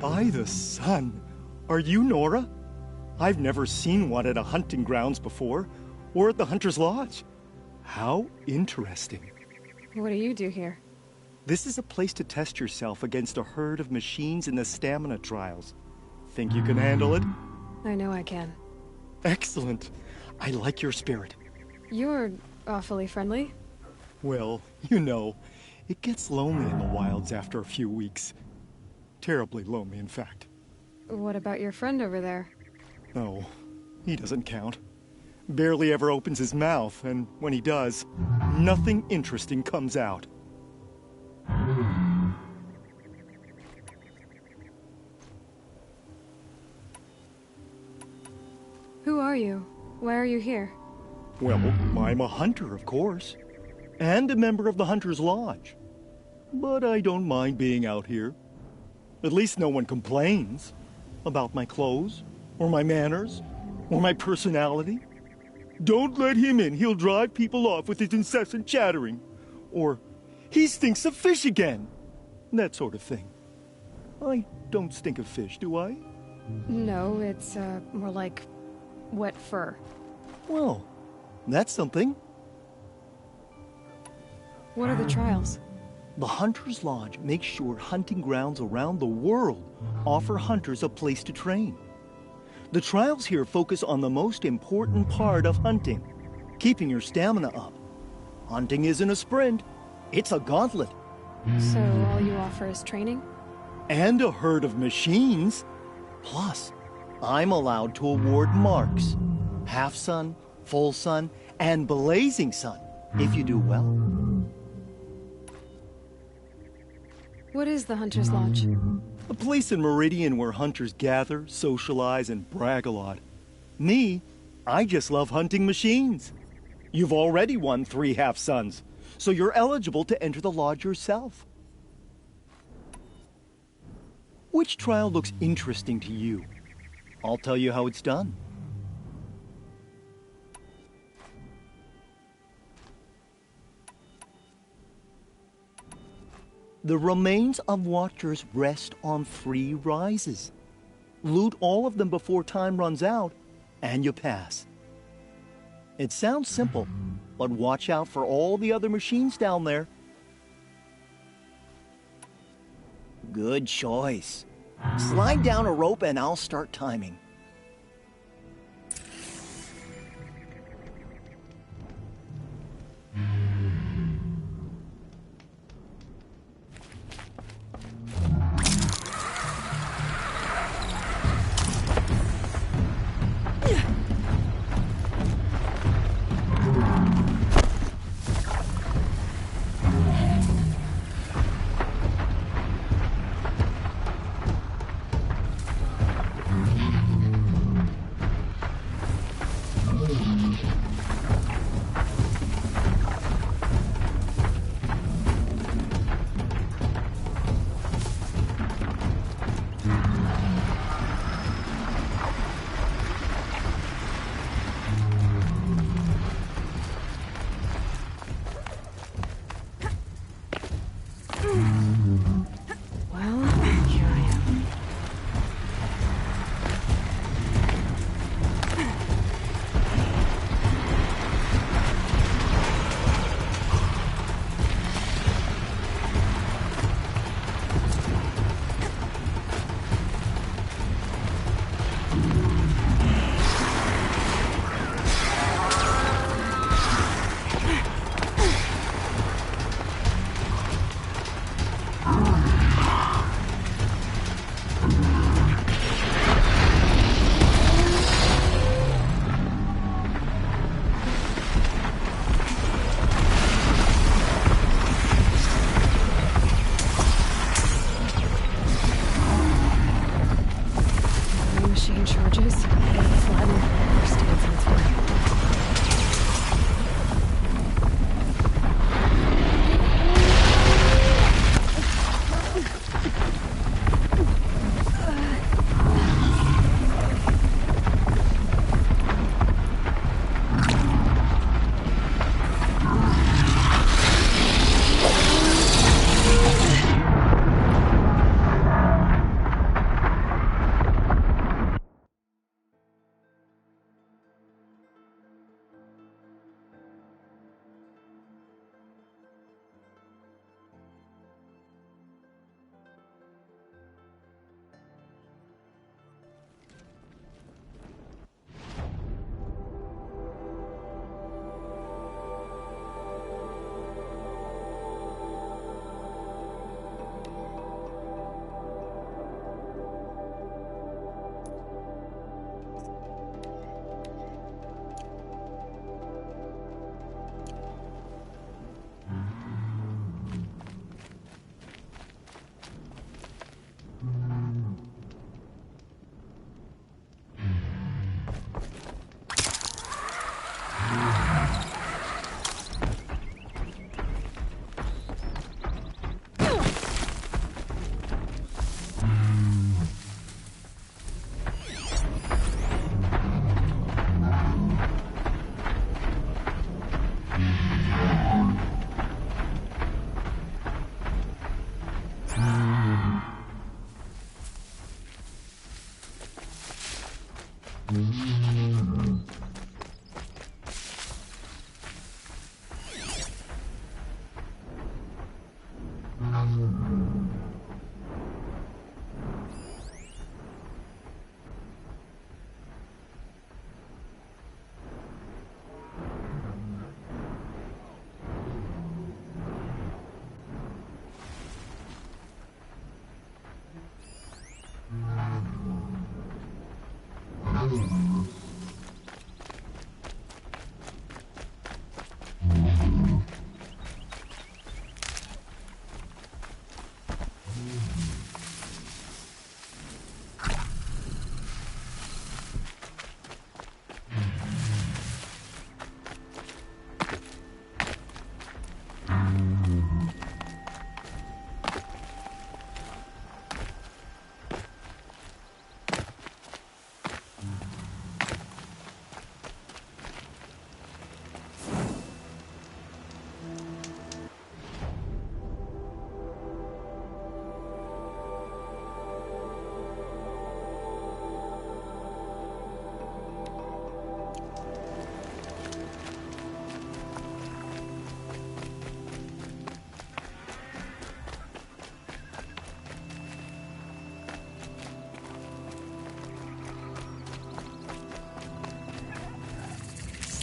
By the sun! Are you Nora? I've never seen one at a hunting grounds before, or at the Hunter's Lodge. How interesting. What do you do here? This is a place to test yourself against a herd of machines in the stamina trials. Think you can handle it? I know I can. Excellent. I like your spirit. You're awfully friendly. Well, you know, it gets lonely in the wilds after a few weeks. Terribly lonely, in fact. What about your friend over there? Oh, he doesn't count. Barely ever opens his mouth, and when he does, nothing interesting comes out. Who are you? Why are you here? Well, I'm a hunter, of course, and a member of the Hunter's Lodge. But I don't mind being out here. At least no one complains about my clothes, or my manners, or my personality. Don't let him in, he'll drive people off with his incessant chattering. Or, he stinks of fish again. That sort of thing. I don't stink of fish, do I? No, it's, more like wet fur. Well, that's something. What are the trials? The Hunter's Lodge makes sure hunting grounds around the world offer hunters a place to train. The trials here focus on the most important part of hunting, keeping your stamina up. Hunting isn't a sprint, it's a gauntlet. So all you offer is training? And a herd of machines. Plus, I'm allowed to award marks. Half sun, full sun, and blazing sun, if you do well. What is the Hunter's Lodge? A place in Meridian where hunters gather, socialize, and brag a lot. Me, I just love hunting machines. You've already won 3 half-suns, so you're eligible to enter the lodge yourself. Which trial looks interesting to you? I'll tell you how it's done. The remains of watchers rest on 3 rises. Loot all of them before time runs out, and you pass. It sounds simple, but watch out for all the other machines down there. Good choice. Slide down a rope and I'll start timing.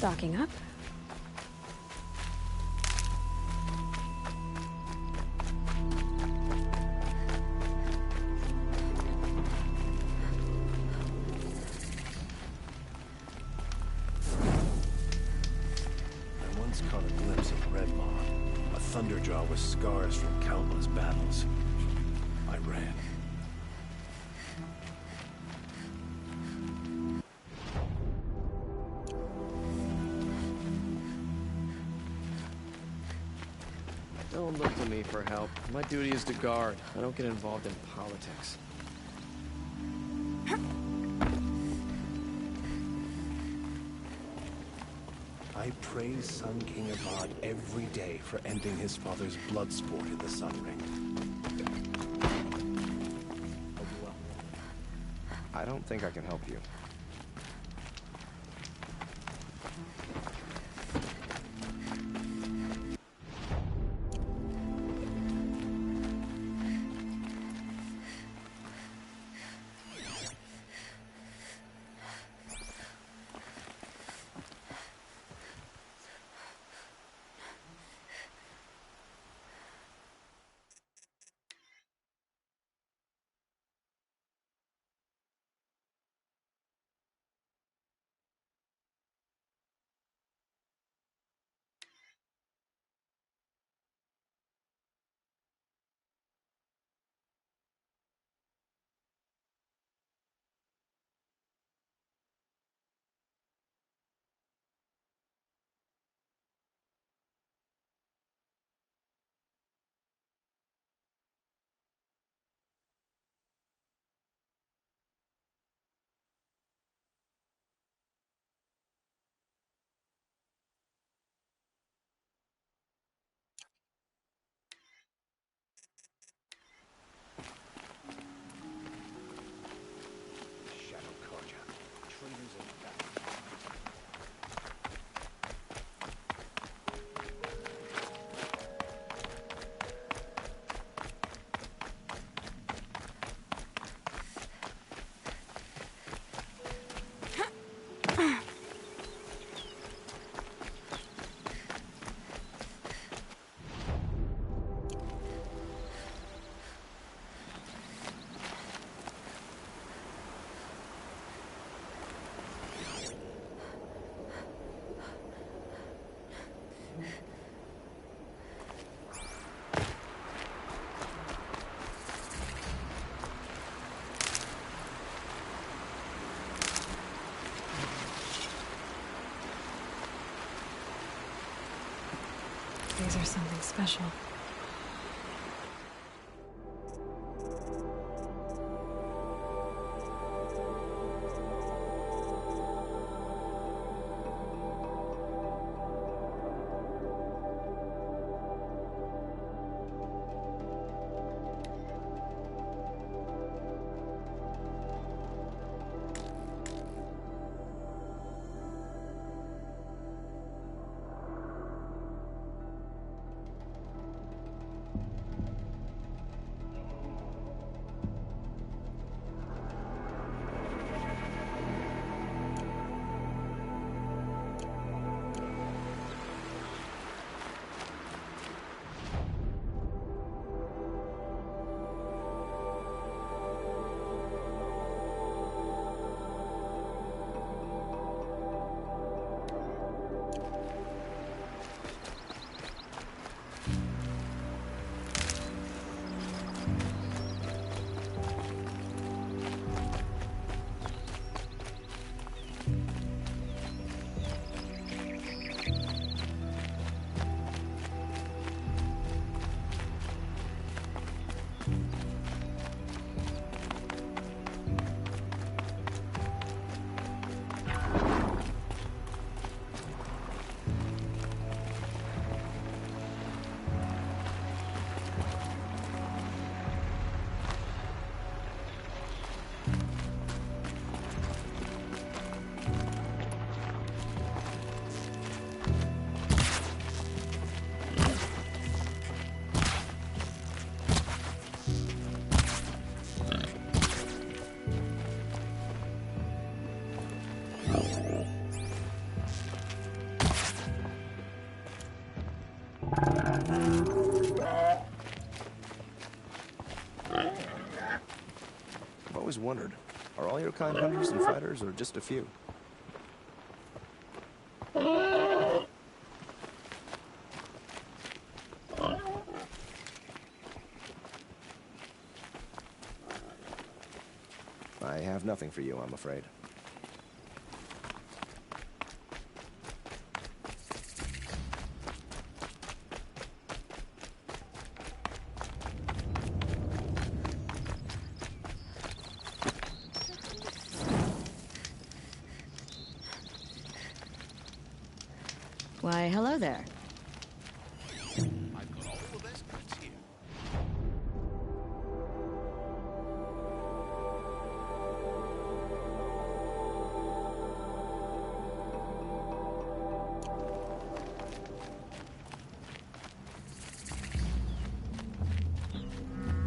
Stocking up. I once caught a glimpse of Red Maw, a thunderjaw with scars from countless battles. I ran. Don't look to me for help. My duty is to guard. I don't get involved in politics. I praise Sun King Avad every day for ending his father's blood sport in the Sun Ring. I don't think I can help you. These are something special. I've always wondered, are all your kind hunters and fighters, or just a few? I have nothing for you, I'm afraid. Why, hello there. I've got all the best goods here.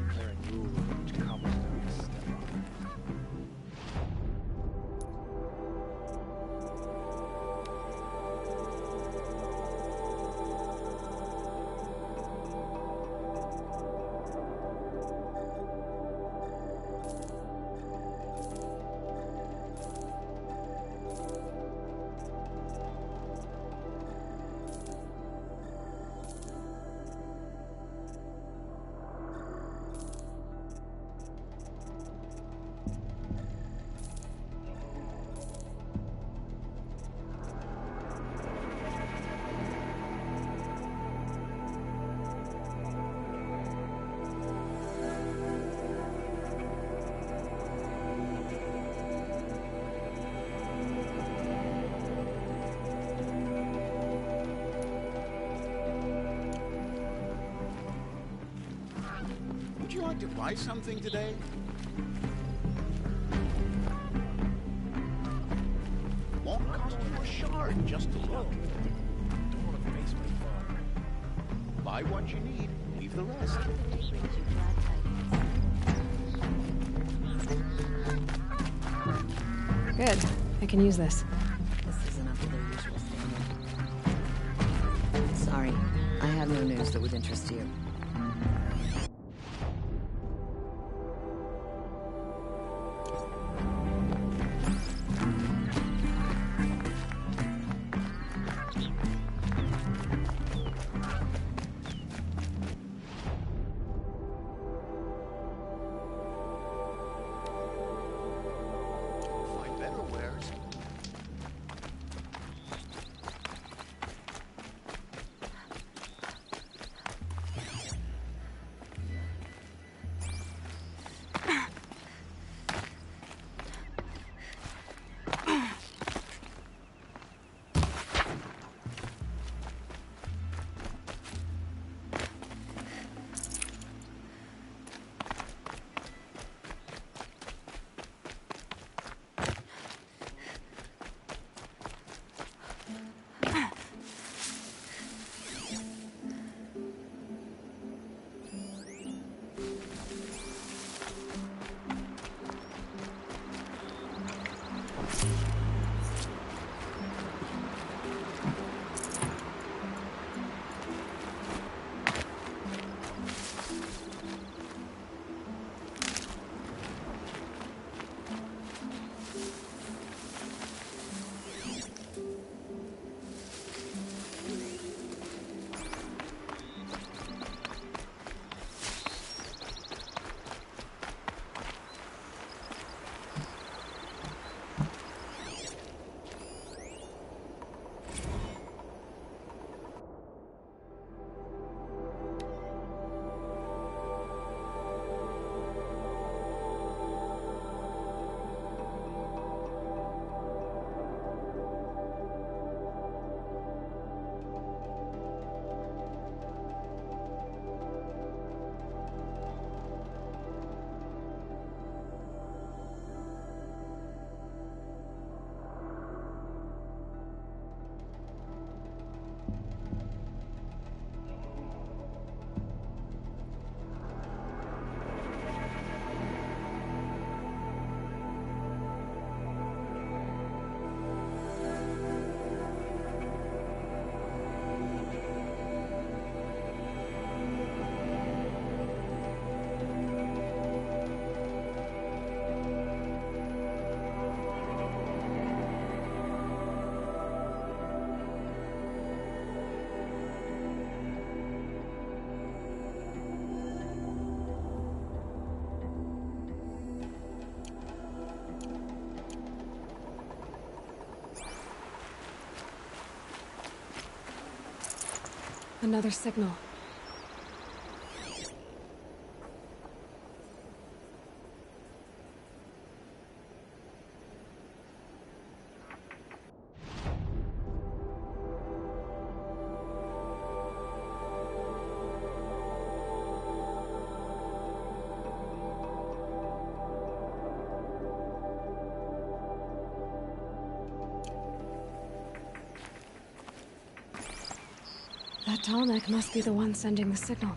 Declaring rule over which cobblestone to step on. Would you like to buy something today? Won't cost you a shard just to look. Don't want to face my father. Buy what you need, leave the rest. Good. I can use this. This isn't up to their usual standard. Sorry, I have no news that would interest you. Find better wares. Another signal. That tall neck must be the one sending the signal.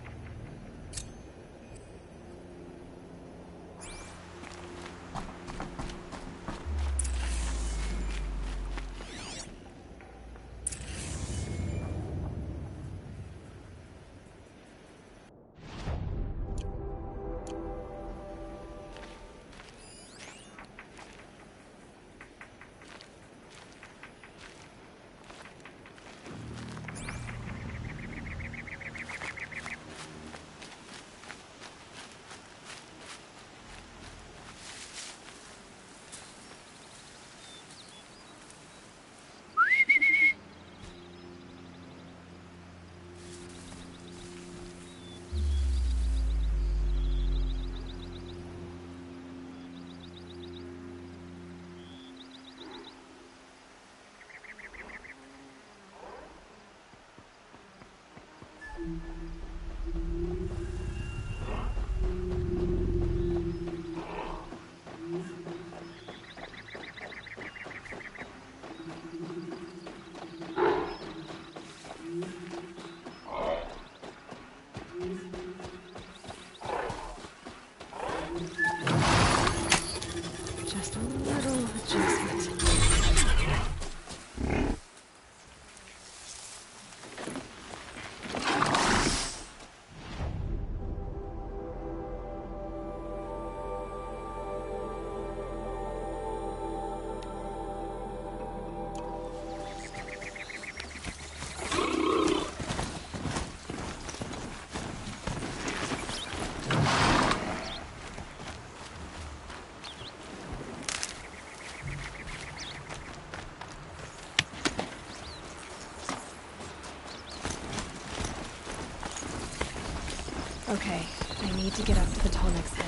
Just a little adjustment. Okay, I need to get up to the tall neck's head.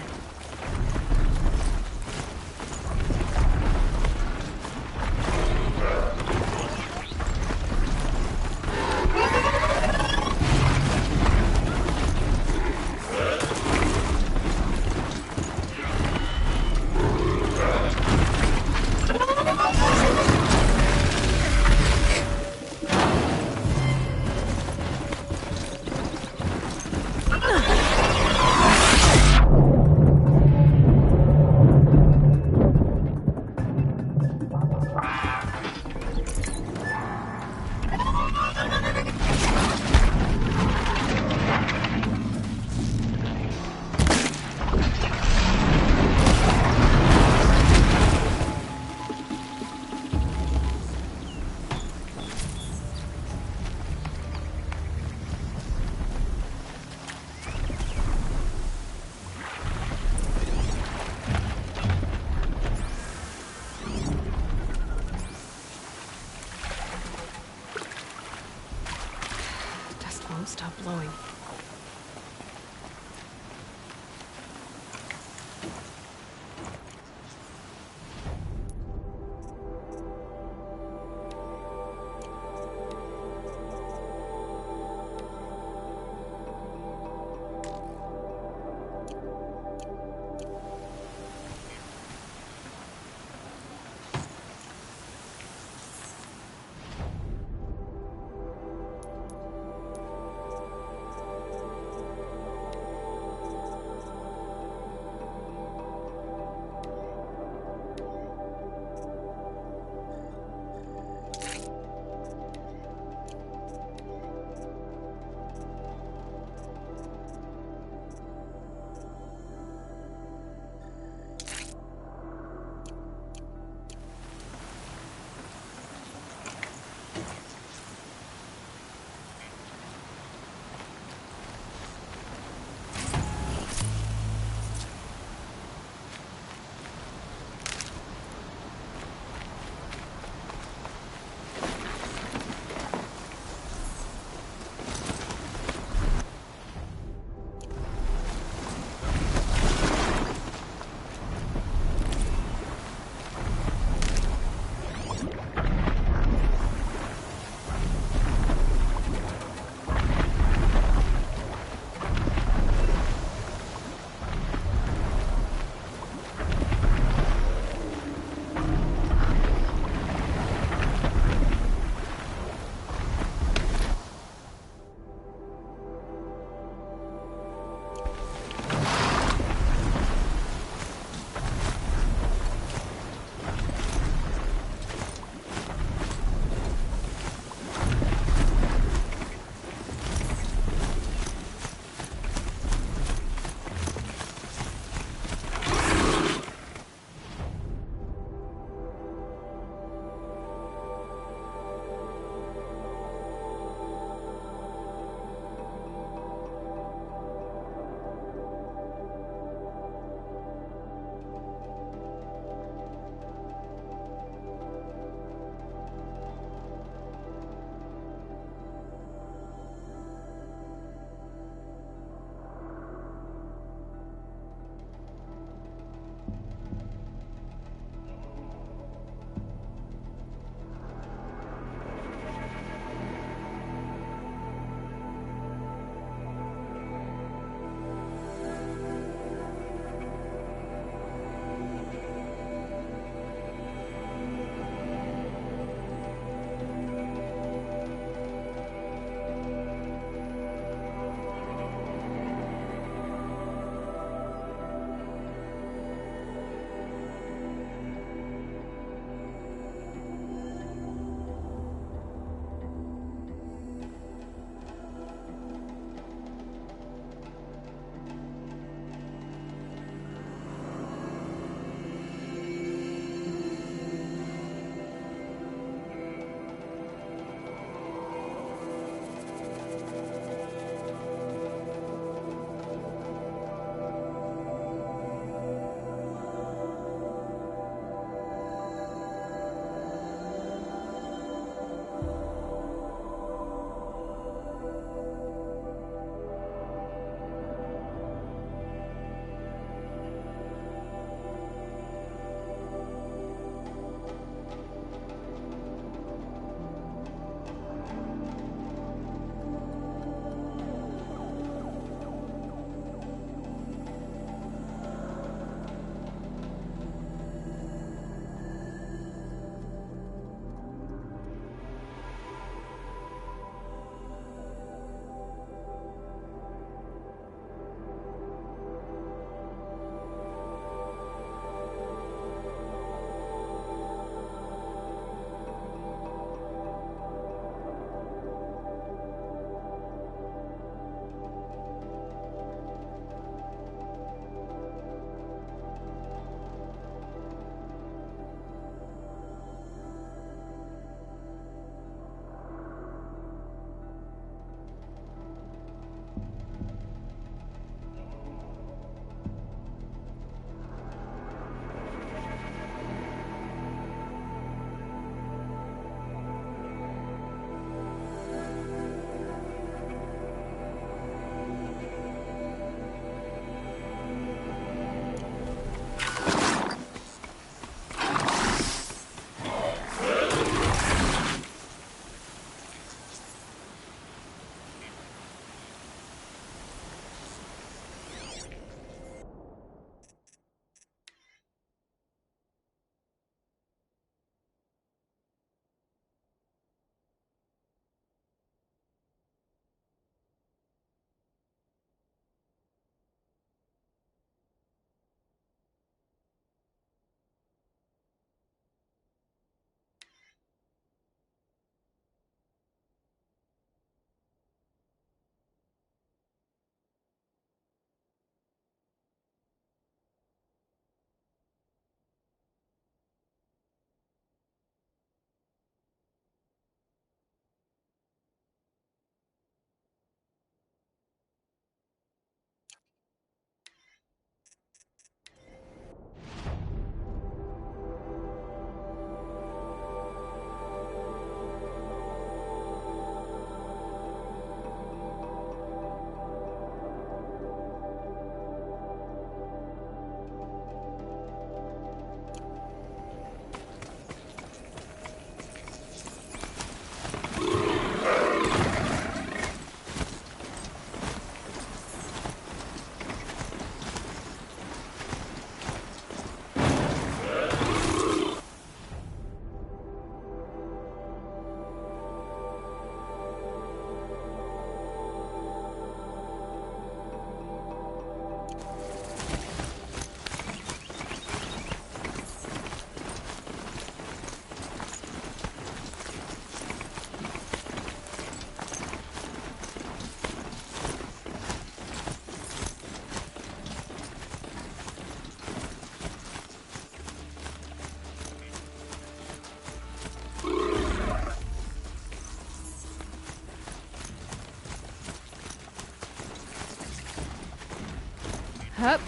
Up.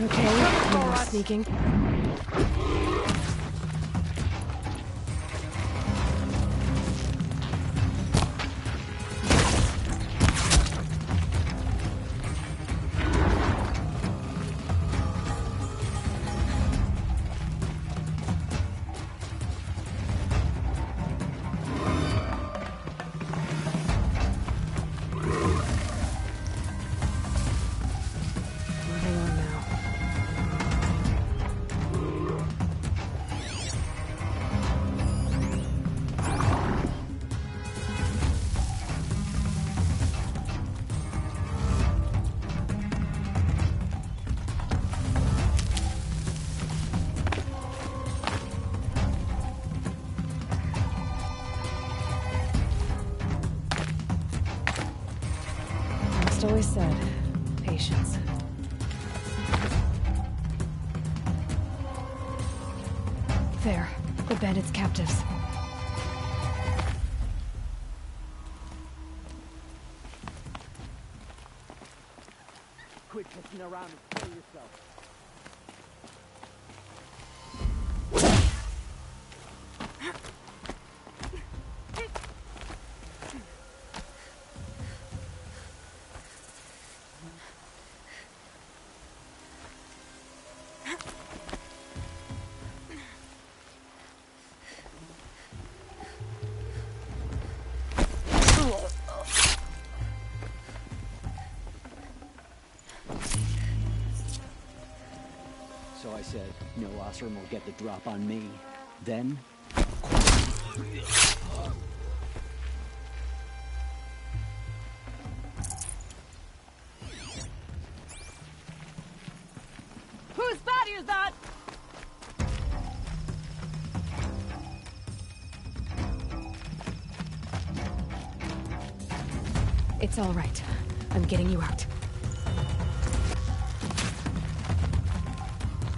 Okay, no more sneaking. Moving on now. Just always said, patience. There, the bandits' captives. Quit pushing around and kill yourself. So I said, no Osram will get the drop on me. Then... Whose body is that? It's all right. I'm getting you out.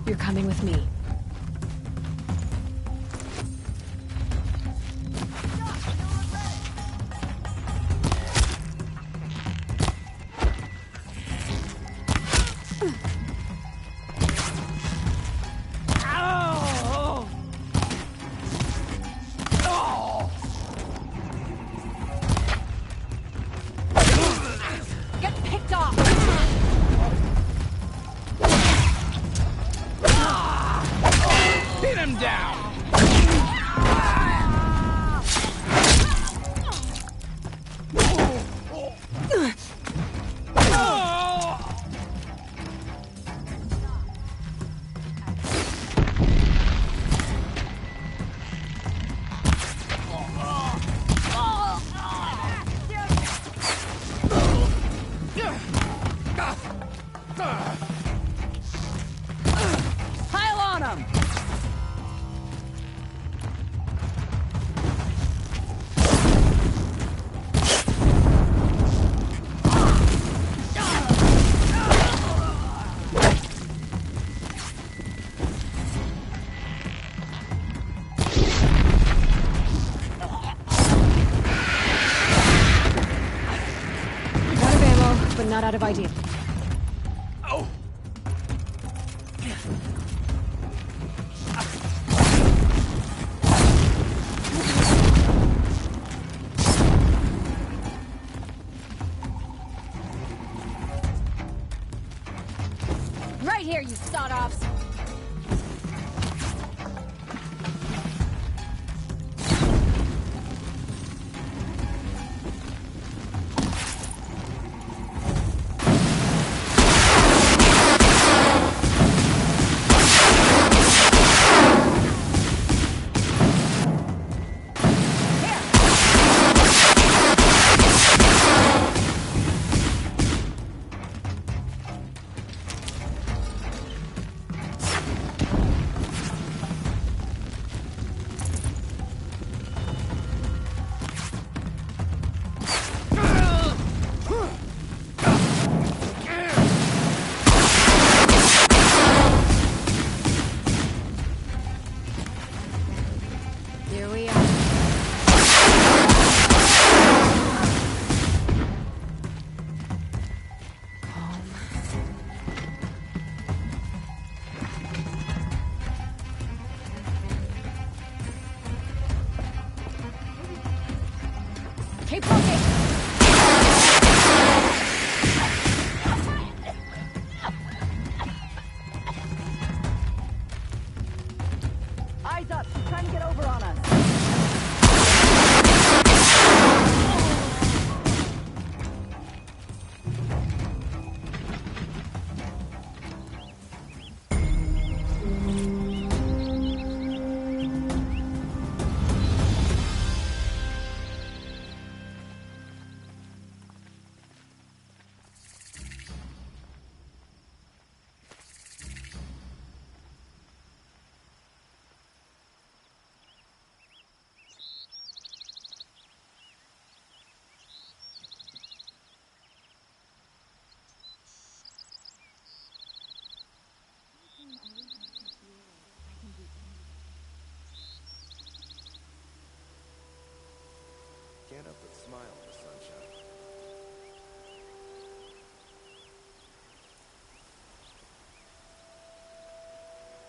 You're coming with me. Get picked off! Hit him down! Pile on him! Out of ammo, but not out of ideas. Right here, you sawed-offs! Here we are. Calm. Keep looking! Eyes up! She's trying to get over on us. Can't help but smile in the sunshine.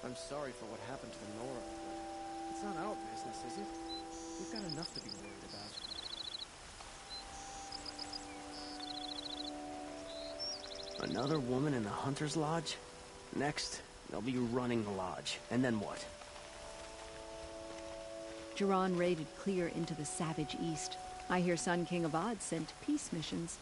I'm sorry for what happened to the Nora, but it's not our business, is it? We've got enough to be worried about. Another woman in the Hunter's Lodge? Next, they'll be running the lodge. And then what? Jiran raided clear into the savage east. I hear Sun King Avad sent peace missions.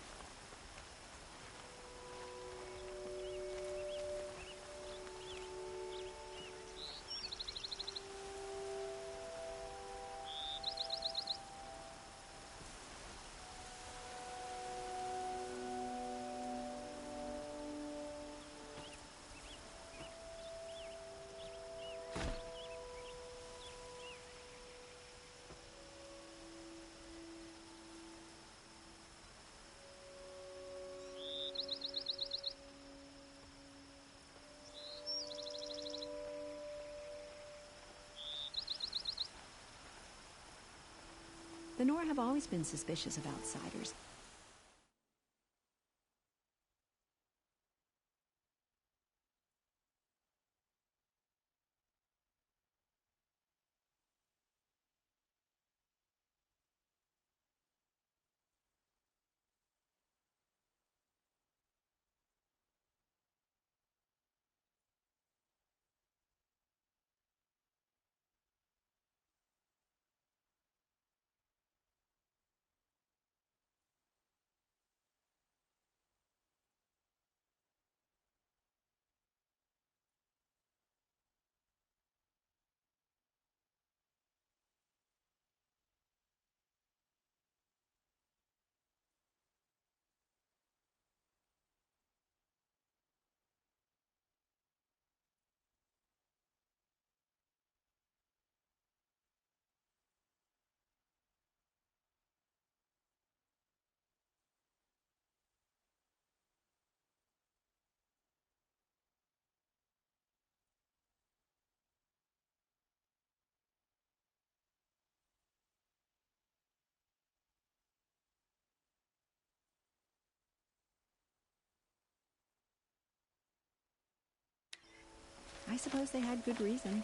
The Nora have always been suspicious of outsiders. I suppose they had good reason.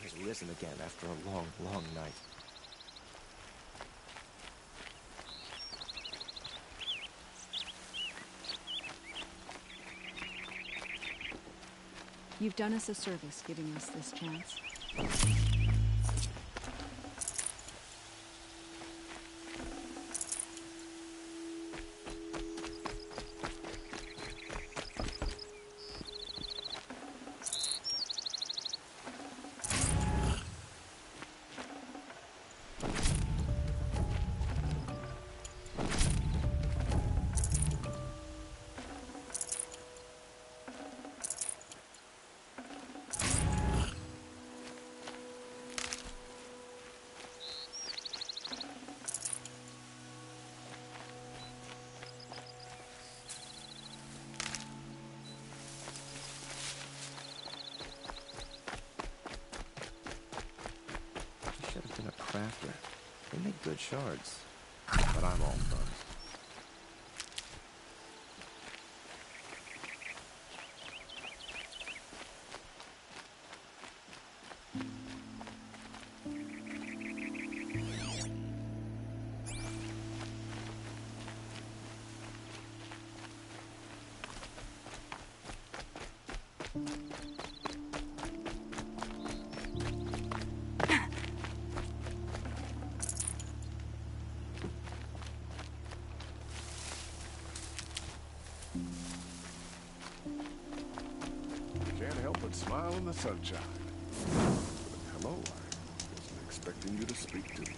has risen again after a long, long night. You've done us a service giving us this chance. Should have been a crafter. They make good shards. But I'm all thumbs. Can't help but smile in the sunshine. Hello, I wasn't expecting you to speak to me.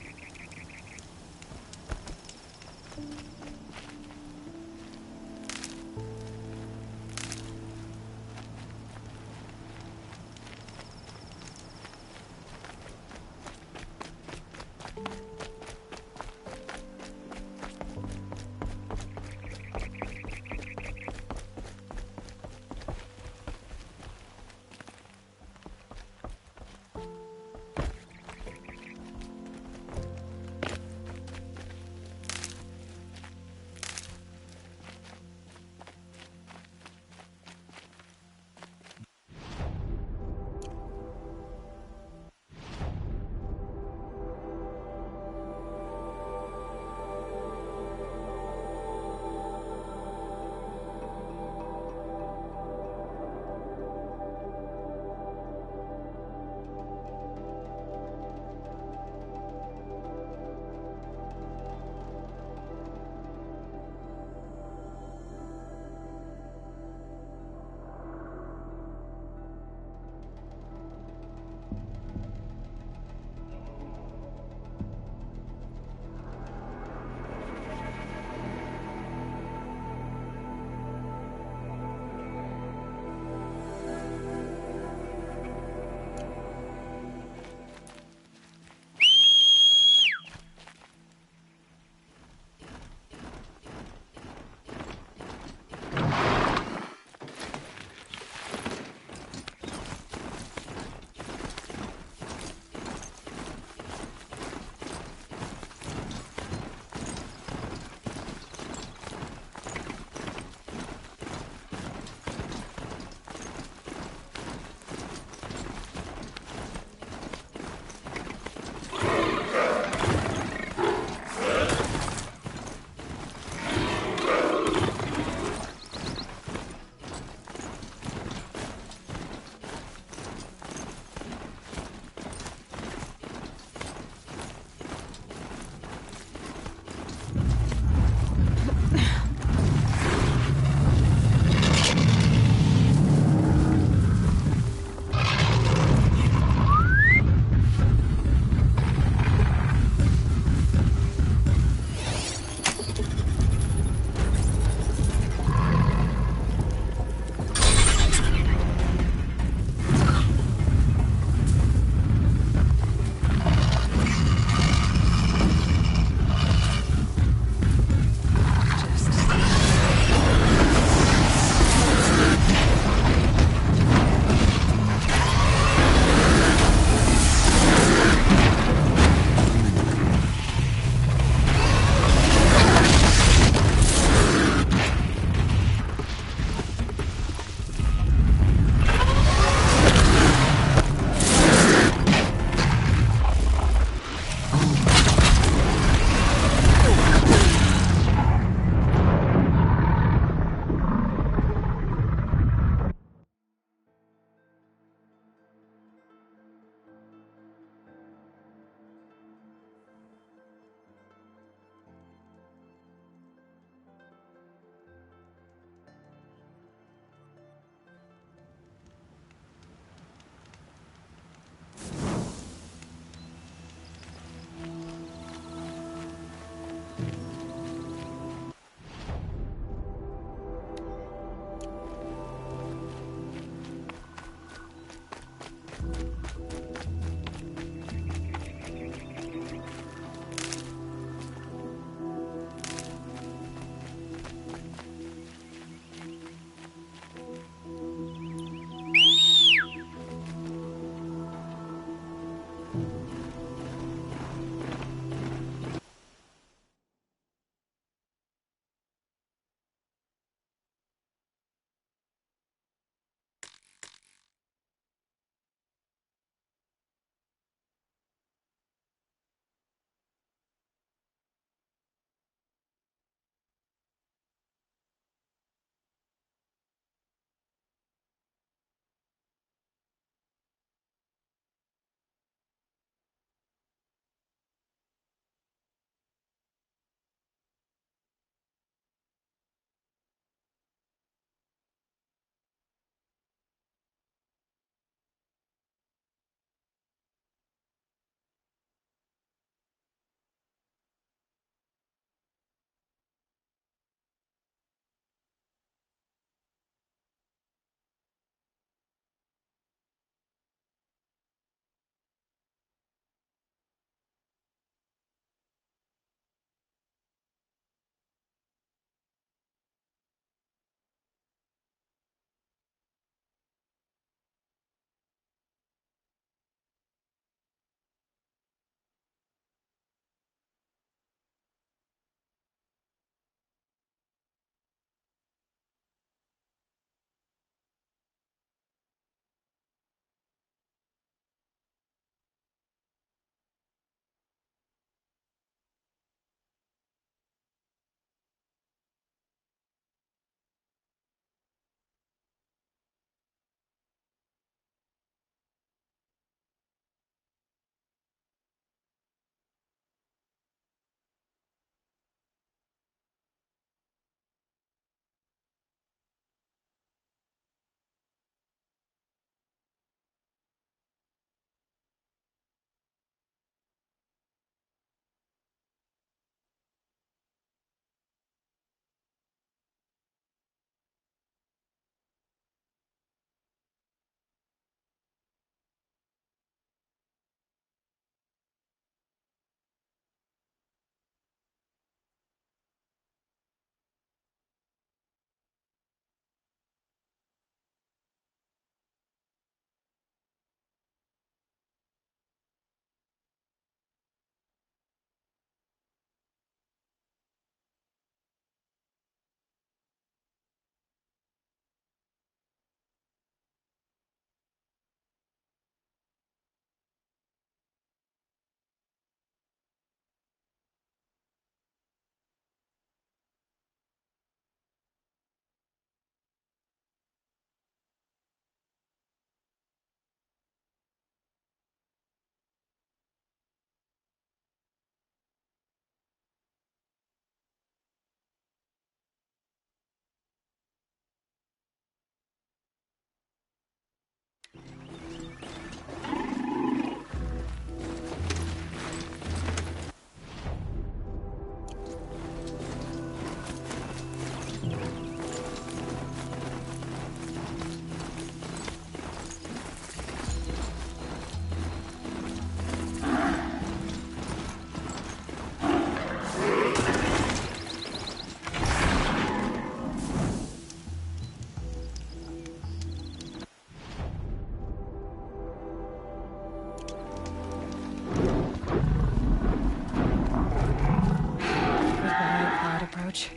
Ouch.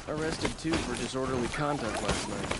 Arrested two for disorderly conduct last night.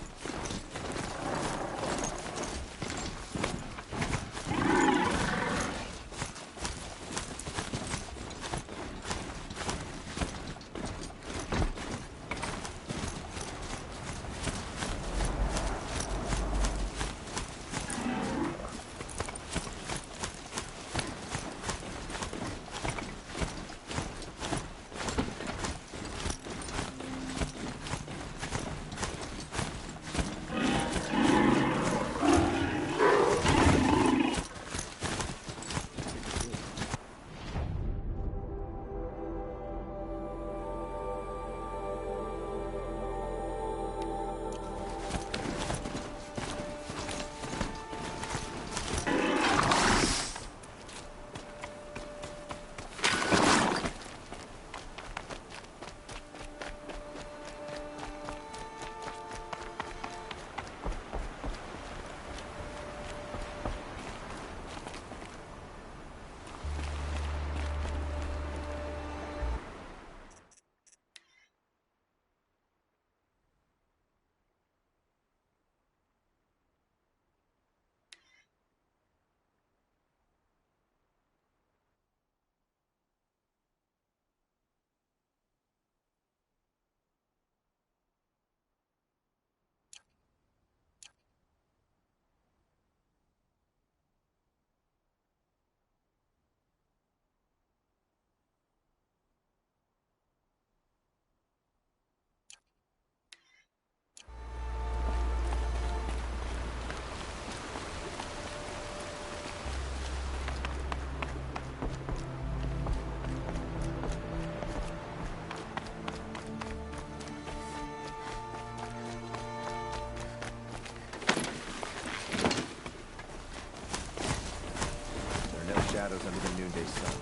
Shadows under the noonday sun.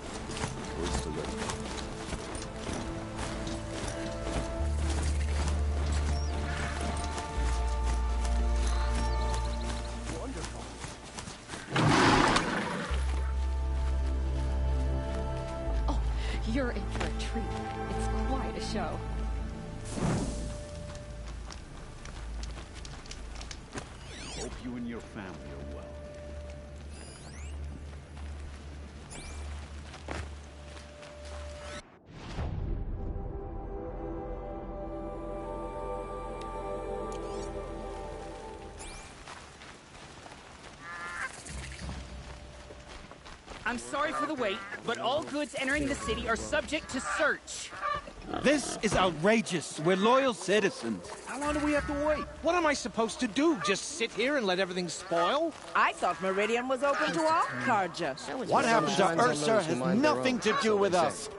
Words to live. Wonderful. Oh, you're in for a treat. It's quite a show. Hope you and your family are well. I'm sorry for the wait, but all goods entering the city are subject to search. This is outrageous. We're loyal citizens. How long do we have to wait? What am I supposed to do? Just sit here and let everything spoil? I thought Meridian was open to all Carja. What happened to Ursa has nothing to do with us.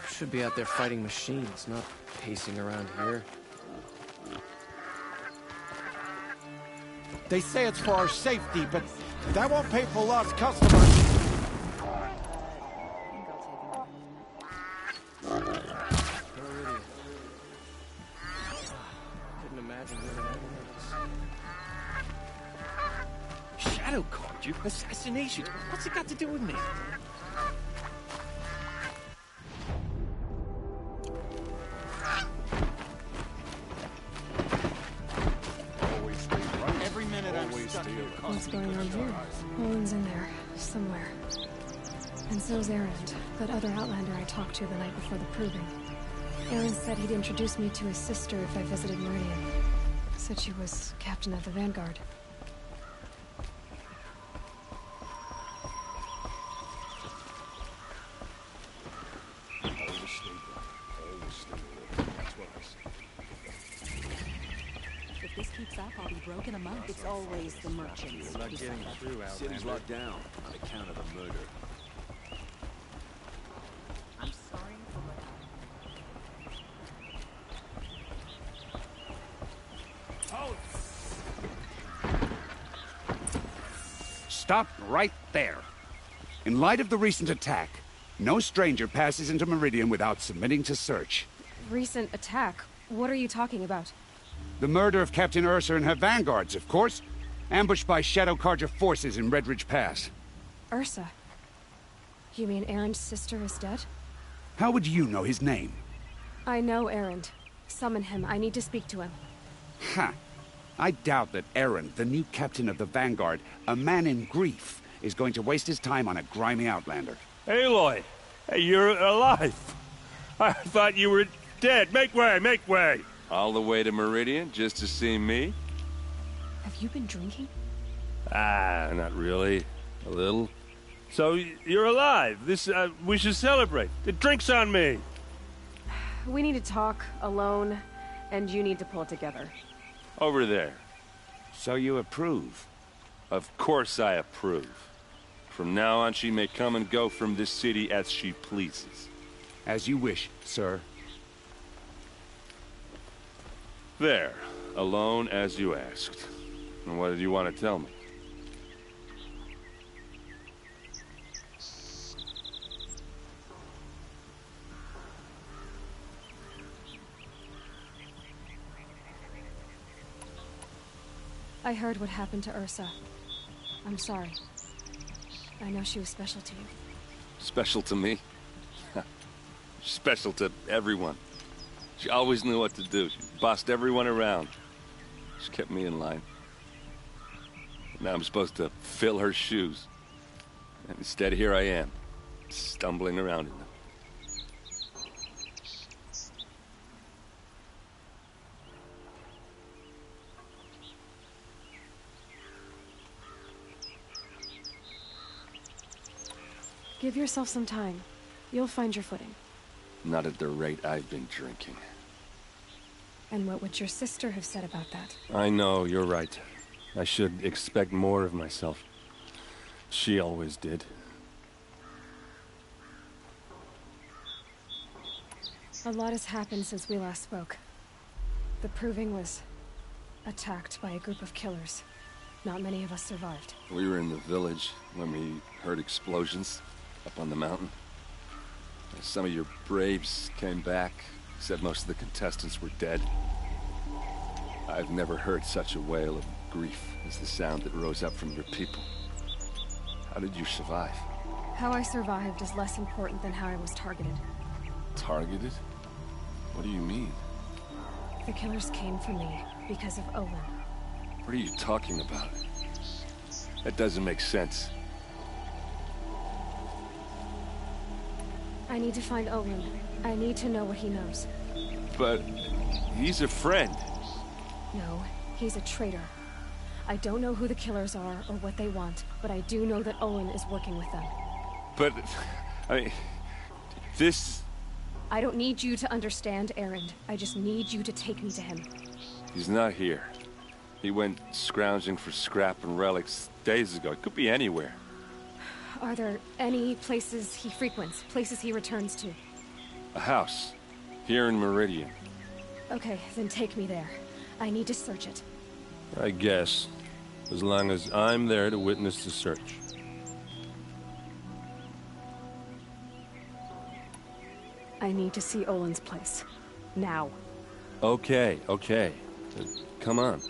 Should be out there fighting machines, not pacing around here. They say it's for our safety, but that won't pay for lost customers. Couldn't imagine living Shadow card you? Assassination? What's it got to do with me? What's going on here? Owen's in there, somewhere. And so's Erend, that other Outlander I talked to the night before the proving. Erend said he'd introduce me to his sister if I visited Meridian. Said she was captain of the Vanguard. I'll be broken among. It's always the merchants. We're not getting through, Outlander. City's locked down on account of the murder. I'm sorry for what Stop right there. In light of the recent attack, no stranger passes into Meridian without submitting to search. Recent attack? What are you talking about? The murder of Captain Ursa and her vanguards, of course. Ambushed by Shadow Carja forces in Redridge Pass. Ursa? You mean Erend's sister is dead? How would you know his name? I know Erend. Summon him. I need to speak to him. Ha! I doubt that Erend, the new captain of the Vanguard, a man in grief, is going to waste his time on a grimy outlander. Aloy! Hey, you're alive! I thought you were dead. Make way, make way! All the way to Meridian just to see me? Have you been drinking? Ah, not really. A little. So, you're alive. We should celebrate. The drink's on me. We need to talk, alone, and you need to pull it together. Over there. So you approve? Of course I approve. From now on, she may come and go from this city as she pleases. As you wish, sir. There. Alone as you asked. And what did you want to tell me? I heard what happened to Ursa. I'm sorry. I know she was special to you. Special to me? Special to everyone. She always knew what to do. She bossed everyone around. She kept me in line. Now I'm supposed to fill her shoes. And instead, here I am, stumbling around in them. Give yourself some time. You'll find your footing. Not at the rate I've been drinking. And what would your sister have said about that? I know, you're right. I should expect more of myself. She always did. A lot has happened since we last spoke. The Proving was attacked by a group of killers. Not many of us survived. We were in the village when we heard explosions up on the mountain. Some of your braves came back, said most of the contestants were dead. I've never heard such a wail of grief as the sound that rose up from your people. How did you survive? How I survived is less important than how I was targeted. Targeted? What do you mean? The killers came for me because of Olin. What are you talking about? That doesn't make sense. I need to find Olin. I need to know what he knows. But he's a friend. No, he's a traitor. I don't know who the killers are or what they want, but I do know that Olin is working with them. But, I mean, this... I don't need you to understand, Erend. I just need you to take me to him. He's not here. He went scrounging for scrap and relics days ago. It could be anywhere. Are there any places he frequents? Places he returns to? A house. Here in Meridian. Okay, then take me there. I need to search it. I guess. As long as I'm there to witness the search. I need to see Olin's place. Now. Okay, okay. Come on.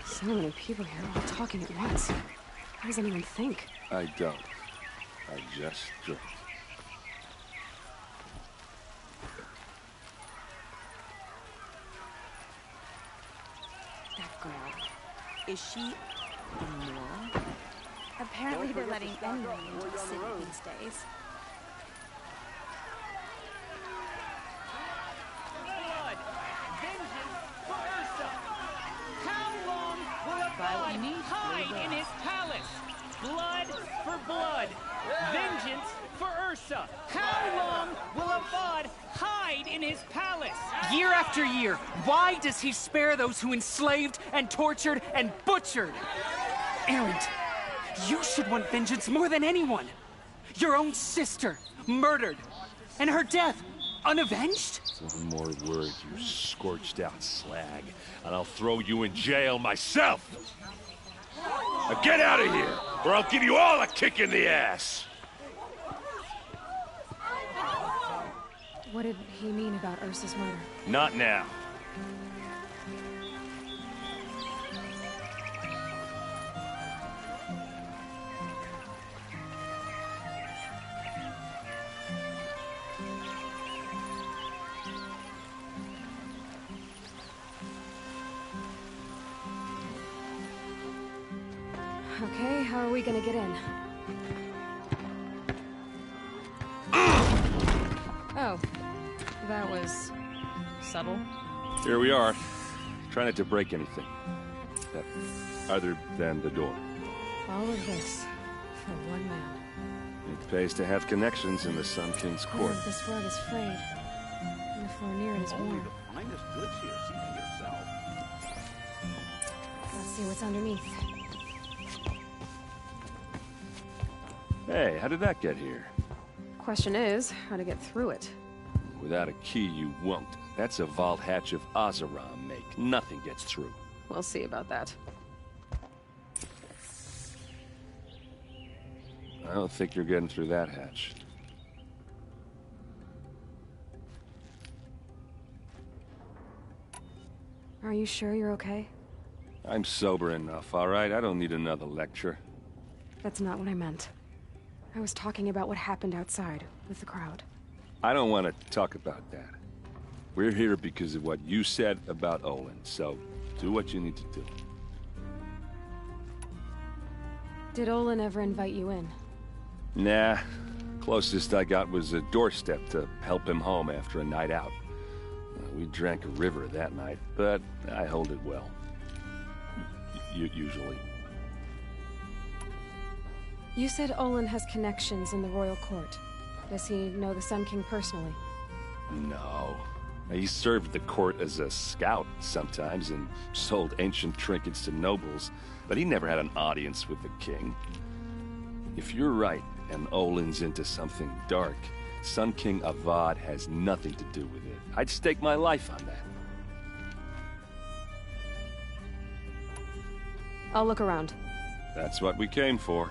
So many people here, all talking at once. How does anyone think? I don't. I just drink. That girl. Is she immoral? Apparently they're letting anyone into the city these days. Blood! Vengeance for Ursa! How long will Abad hide in his palace? Blood for blood! Vengeance for Ursa! How long will Abad hide in his palace. Year after year, why does he spare those who enslaved and tortured and butchered? Erend, you should want vengeance more than anyone. Your own sister, murdered, and her death, unavenged? One more word, you scorched-out slag, and I'll throw you in jail myself! Now get out of here, or I'll give you all a kick in the ass! What did he mean about Ursa's murder? Not now. Okay, how are we gonna get in? Oh, that was subtle. Here we are. Try not to break anything. Other than the door. All of this for one man. It pays to have connections in the Sun King's court. Oh, this world is frayed. And the floor near it is warm. Finest goods here, see for yourself. Let's see what's underneath. Hey, how did that get here? Question is, how to get through it. Without a key, you won't. That's a vault hatch of Azeram make. Nothing gets through. We'll see about that. I don't think you're getting through that hatch. Are you sure you're okay? I'm sober enough, all right? I don't need another lecture. That's not what I meant. I was talking about what happened outside, with the crowd. I don't want to talk about that. We're here because of what you said about Olin, so do what you need to do. Did Olin ever invite you in? Nah. Closest I got was a doorstep to help him home after a night out. We drank a river that night, but I hold it well. Usually. You said Olin has connections in the royal court. Does he know the Sun King personally? No. He served the court as a scout sometimes and sold ancient trinkets to nobles, but he never had an audience with the king. If you're right, and Olin's into something dark, Sun King Avad has nothing to do with it. I'd stake my life on that. I'll look around. That's what we came for.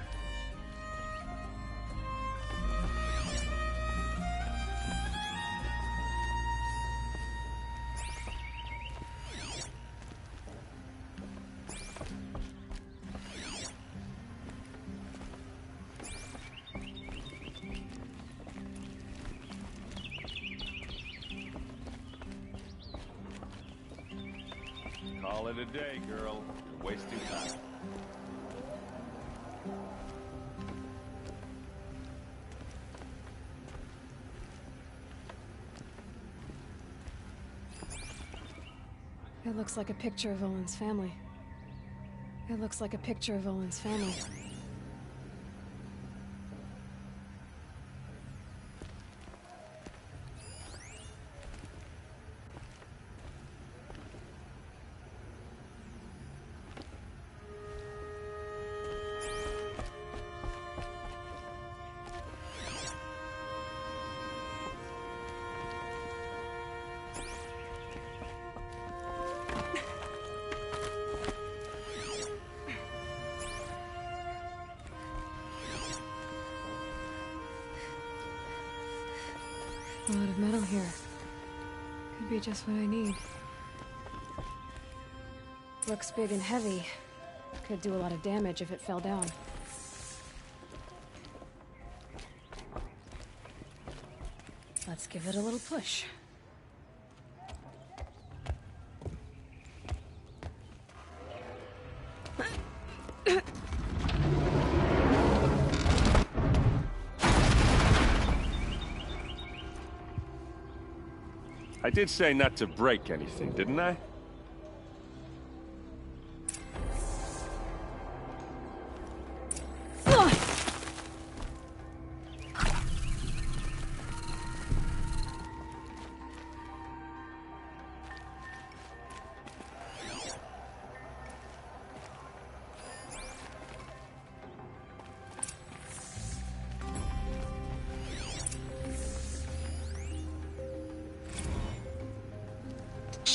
Call it a day, girl. You're wasting time. It looks like a picture of Olin's family. It looks like a picture of Olin's family. A lot of metal here. Could be just what I need. Looks big and heavy. Could do a lot of damage if it fell down. Let's give it a little push. I did say not to break anything, didn't I?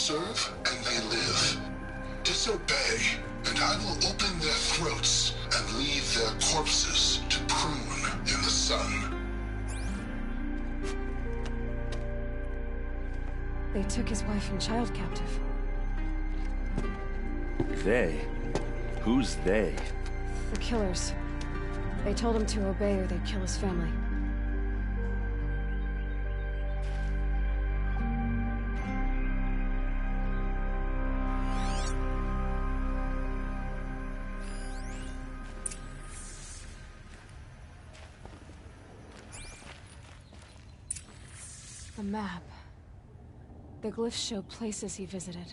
serve and they live. Disobey, and I will open their throats and leave their corpses to prune in the sun. They took his wife and child captive. They? Who's they? The killers. They told him to obey or they'd kill his family. The map. The glyphs show places he visited.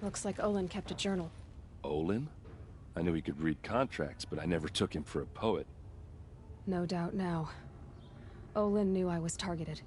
Looks like Olin kept a journal. Olin? I knew he could read contracts, but I never took him for a poet. No doubt now. Olin knew I was targeted.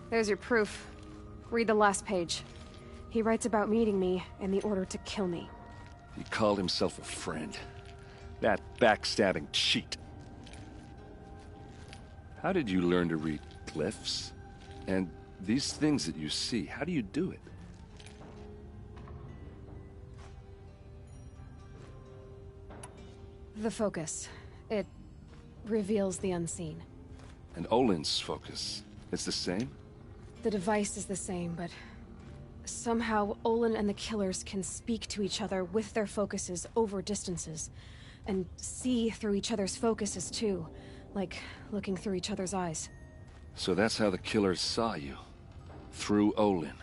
There's your proof. Read the last page. He writes about meeting me and the order to kill me. He called himself a friend. That backstabbing cheat. How did you learn to read glyphs? And these things that you see, how do you do it? The focus. It reveals the unseen. And Olin's focus, it's the same? The device is the same, but somehow Olin and the killers can speak to each other with their focuses over distances, and see through each other's focuses too, like looking through each other's eyes. So that's how the killers saw you? Through Olin?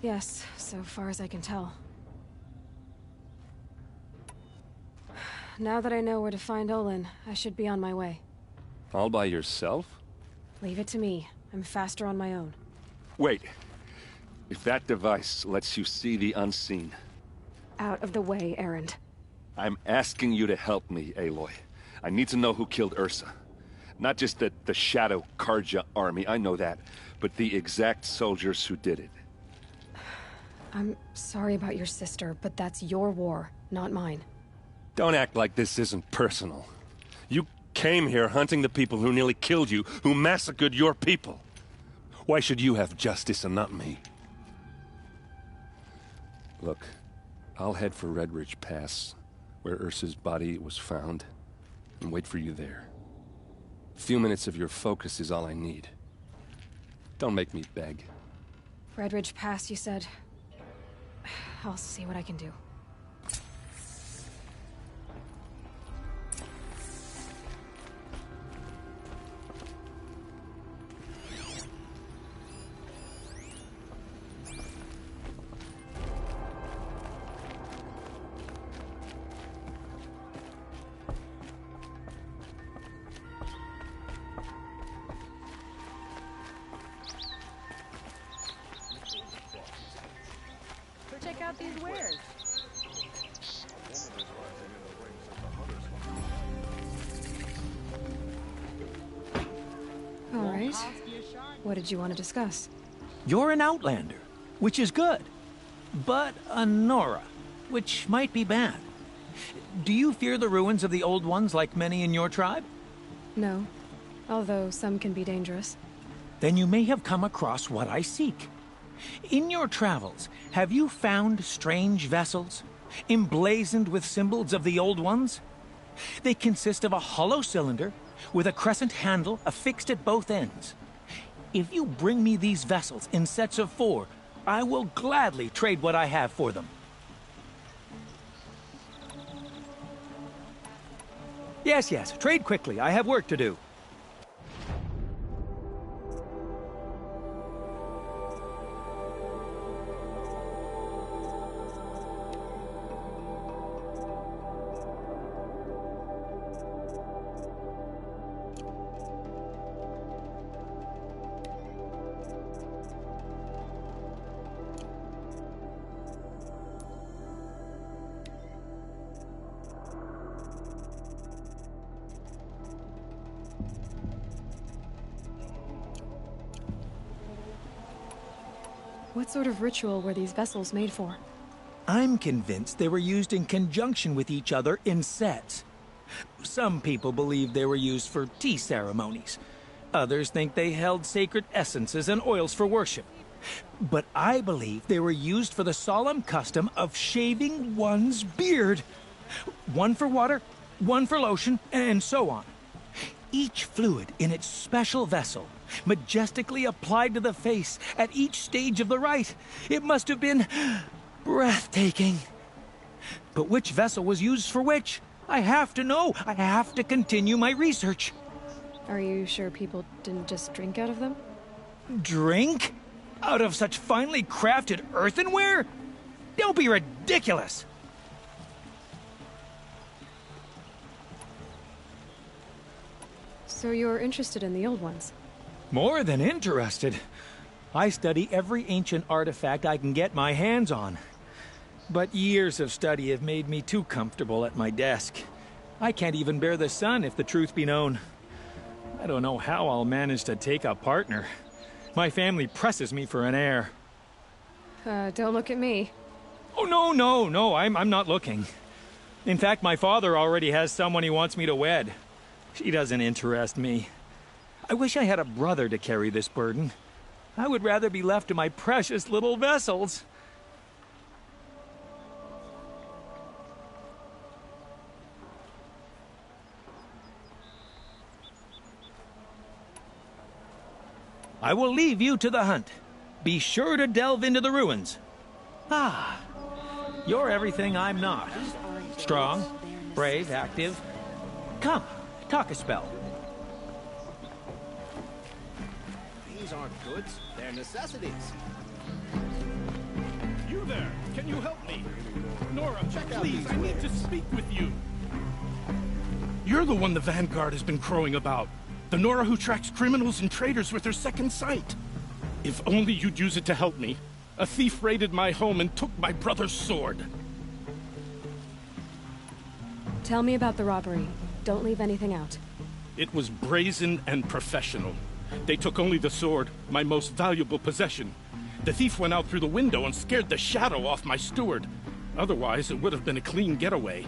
Yes, so far as I can tell. Now that I know where to find Olin, I should be on my way. All by yourself? Leave it to me. I'm faster on my own. Wait. If that device lets you see the unseen... Out of the way, Erend. I'm asking you to help me, Aloy. I need to know who killed Ursa. Not just the Shadow Karja army, I know that, but the exact soldiers who did it. I'm sorry about your sister, but that's your war, not mine. Don't act like this isn't personal. You came here hunting the people who nearly killed you, who massacred your people. Why should you have justice and not me? Look, I'll head for Red Ridge Pass, where Ursa's body was found, and wait for you there. A few minutes of your focus is all I need. Don't make me beg. Red Ridge Pass, you said. I'll see what I can do. Check out these wares. All right. What did you want to discuss? You're an outlander, which is good. But a Nora, which might be bad. Do you fear the ruins of the Old Ones like many in your tribe? No. Although some can be dangerous. Then you may have come across what I seek. In your travels, have you found strange vessels, emblazoned with symbols of the Old Ones? They consist of a hollow cylinder with a crescent handle affixed at both ends. If you bring me these vessels in sets of 4, I will gladly trade what I have for them. Yes, trade quickly. I have work to do. What sort of ritual were these vessels made for? I'm convinced they were used in conjunction with each other in sets. Some people believe they were used for tea ceremonies. Others think they held sacred essences and oils for worship. But I believe they were used for the solemn custom of shaving one's beard. One for water, one for lotion, and so on. Each fluid in its special vessel, majestically applied to the face at each stage of the rite. It must have been breathtaking. But which vessel was used for which? I have to know. I have to continue my research. Are you sure people didn't just drink out of them? Drink? Out of such finely crafted earthenware? Don't be ridiculous! So you're interested in the old ones? More than interested. I study every ancient artifact I can get my hands on. But years of study have made me too comfortable at my desk. I can't even bear the sun, if the truth be known. I don't know how I'll manage to take a partner. My family presses me for an heir. Don't look at me. Oh, no, I'm not looking. In fact, my father already has someone he wants me to wed. She doesn't interest me. I wish I had a brother to carry this burden. I would rather be left to my precious little vessels. I will leave you to the hunt. Be sure to delve into the ruins. Ah, you're everything I'm not. Strong, brave, active. Come, talk a spell. These aren't goods, they're necessities. You there, can you help me? Nora, Check out please, these I need to speak with you. You're the one the Vanguard has been crowing about. The Nora who tracks criminals and traitors with her second sight. If only you'd use it to help me. A thief raided my home and took my brother's sword. Tell me about the robbery. Don't leave anything out. It was brazen and professional. They took only the sword, my most valuable possession. The thief went out through the window and scared the shadow off my steward. Otherwise, it would have been a clean getaway.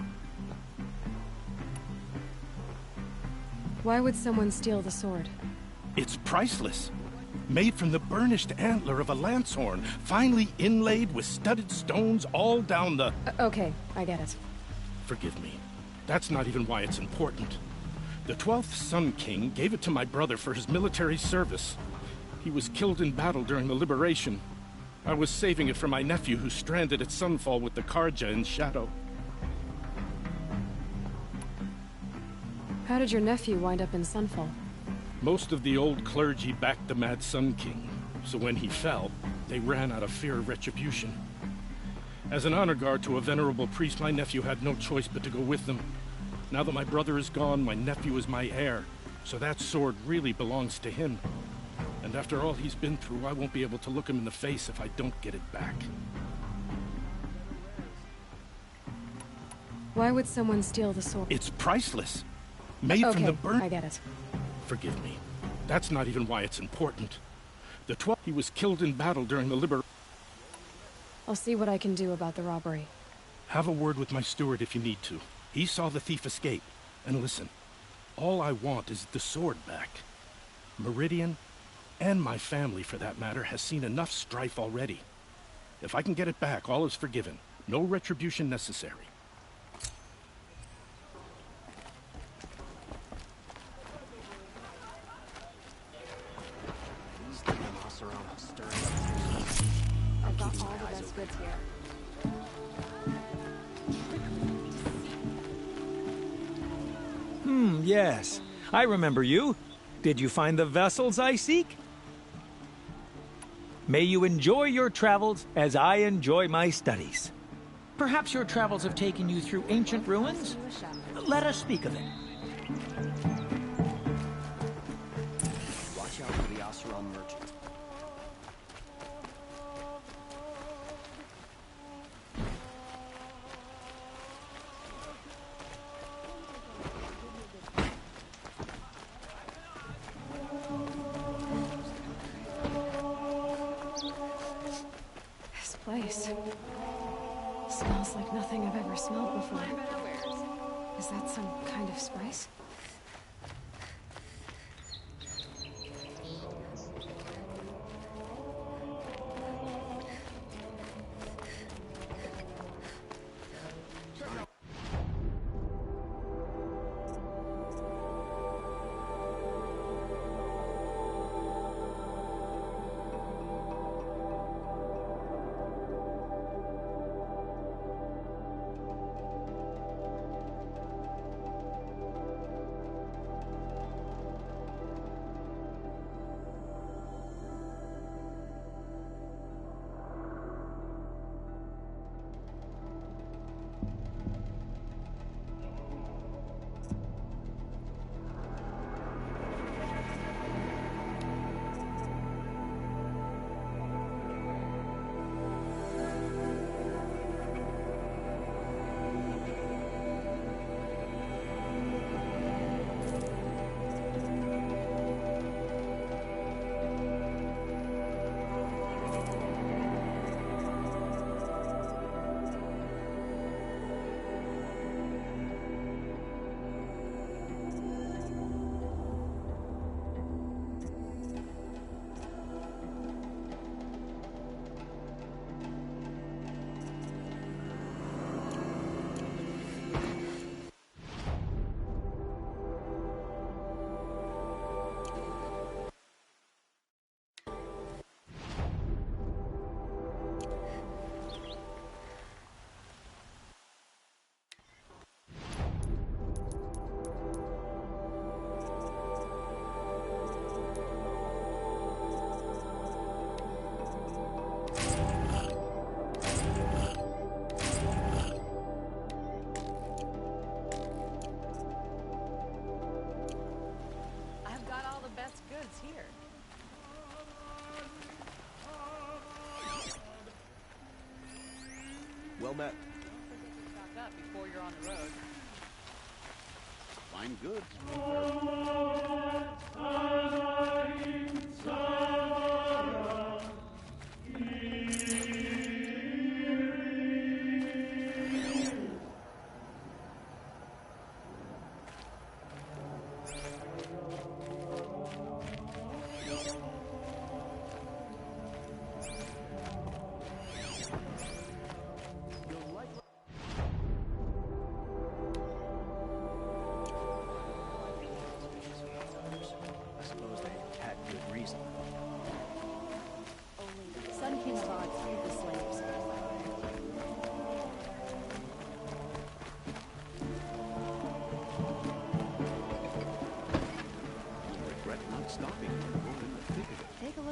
Why would someone steal the sword? It's priceless. Made from the burnished antler of a lancehorn, finely inlaid with studded stones all down the... Okay, I get it. Forgive me. That's not even why it's important. The 12th Sun King gave it to my brother for his military service. He was killed in battle during the Liberation. I was saving it for my nephew who's stranded at Sunfall with the Karja in Shadow. How did your nephew wind up in Sunfall? Most of the old clergy backed the Mad Sun King, so when he fell, they ran out of fear of retribution. As an honor guard to a venerable priest, my nephew had no choice but to go with them. Now that my brother is gone, my nephew is my heir, so that sword really belongs to him. And after all he's been through, I won't be able to look him in the face if I don't get it back. Why would someone steal the sword? It's priceless. Made from the burnt... I get it. Forgive me. That's not even why it's important. The 12th... He was killed in battle during the Liberation. I'll see what I can do about the robbery. Have a word with my steward if you need to. He saw the thief escape. And listen, all I want is the sword back. Meridian, and my family for that matter, has seen enough strife already. If I can get it back, all is forgiven. No retribution necessary. I've got all the best goods here. Yes. I remember you. Did you find the vessels I seek? May you enjoy your travels as I enjoy my studies. Perhaps your travels have taken you through ancient ruins? Let us speak of it. Watch out for the Oseram merchant. This place smells like nothing I've ever smelled before. Is that some kind of spice? Well met. Stock up before you're on the road. Fine goods.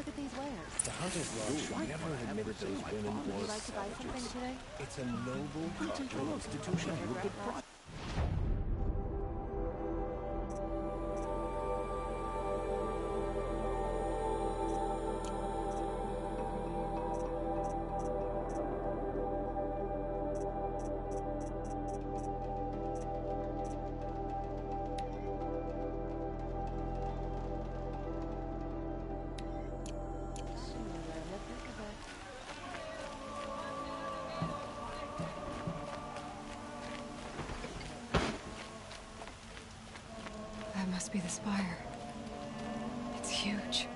Look at these wares. The Hunters Lodge should never have admitted those women Would were you like to buy something savages. today? It's a noble cultural institution with good pride. That must be the spire. It's huge.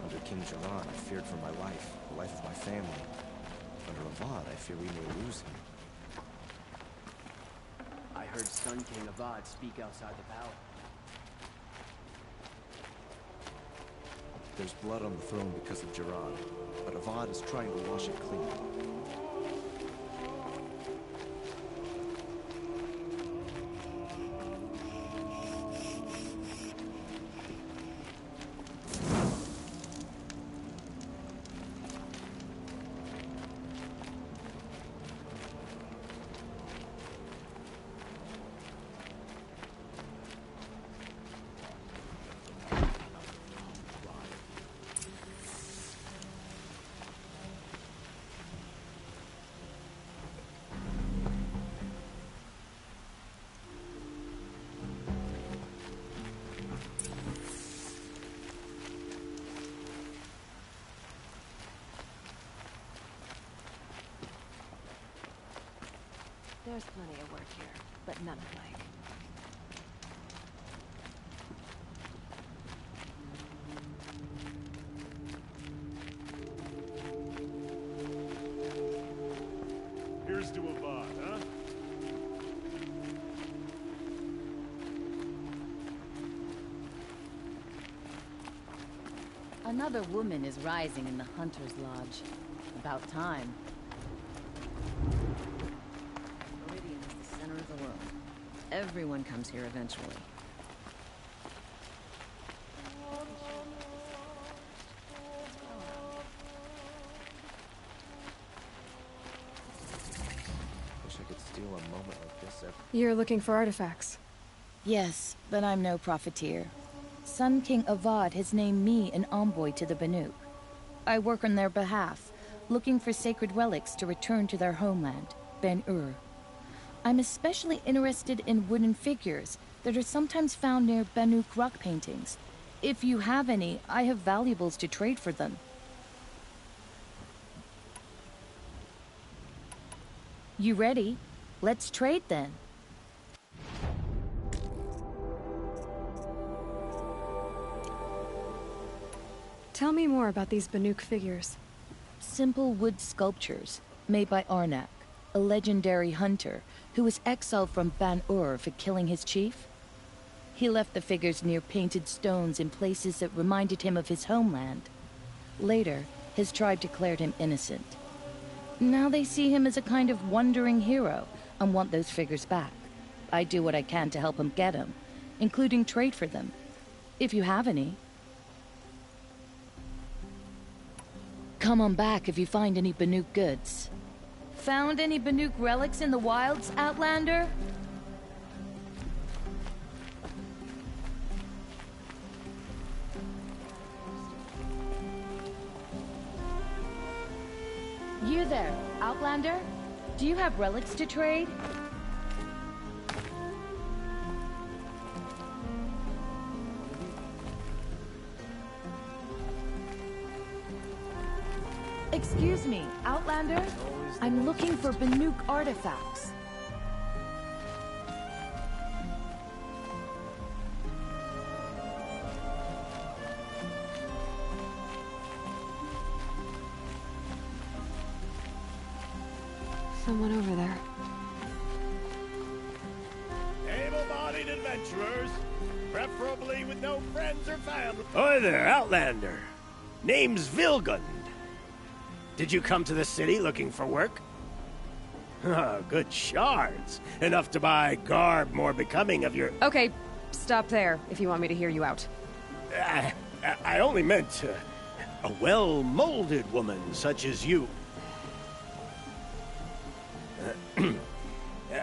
Under King Jiran, I feared for my life, the life of my family. Under Avad, I fear we may lose him. I heard Sun King Avad speak outside the palace. There's blood on the throne because of Jiran, but Avad is trying to wash it clean. There's plenty of work here, but none of like. Here's to Avad, huh? Another woman is rising in the Hunter's Lodge. About time. Meridian is the center of the world. Everyone comes here eventually. Wish I could steal a moment like this every... You're looking for artifacts. Yes, but I'm no profiteer. Sun King Avad has named me an envoy to the Banuk. I work on their behalf, looking for sacred relics to return to their homeland, Ben-Ur. I'm especially interested in wooden figures that are sometimes found near Banuk rock paintings. If you have any, I have valuables to trade for them. You ready? Let's trade then. Tell me more about these Banuk figures. Simple wood sculptures made by Arnak, a legendary hunter who was exiled from Ban-Ur for killing his chief. He left the figures near painted stones in places that reminded him of his homeland. Later, his tribe declared him innocent. Now they see him as a kind of wandering hero and want those figures back. I do what I can to help him get them, including trade for them, if you have any. Come on back if you find any Banuk goods. Found any Banuk relics in the wilds, Outlander? You there, Outlander? Do you have relics to trade? Excuse me, Outlander? I'm looking for Banuk artifacts. Someone over there. Able-bodied trade adventurers, preferably with no friends or family. Hi there, Outlander. Name's Vilgund. Did you come to the city looking for work? Good shards. Enough to buy garb more becoming of your... Okay, stop there if you want me to hear you out. I only meant a well-molded woman such as you.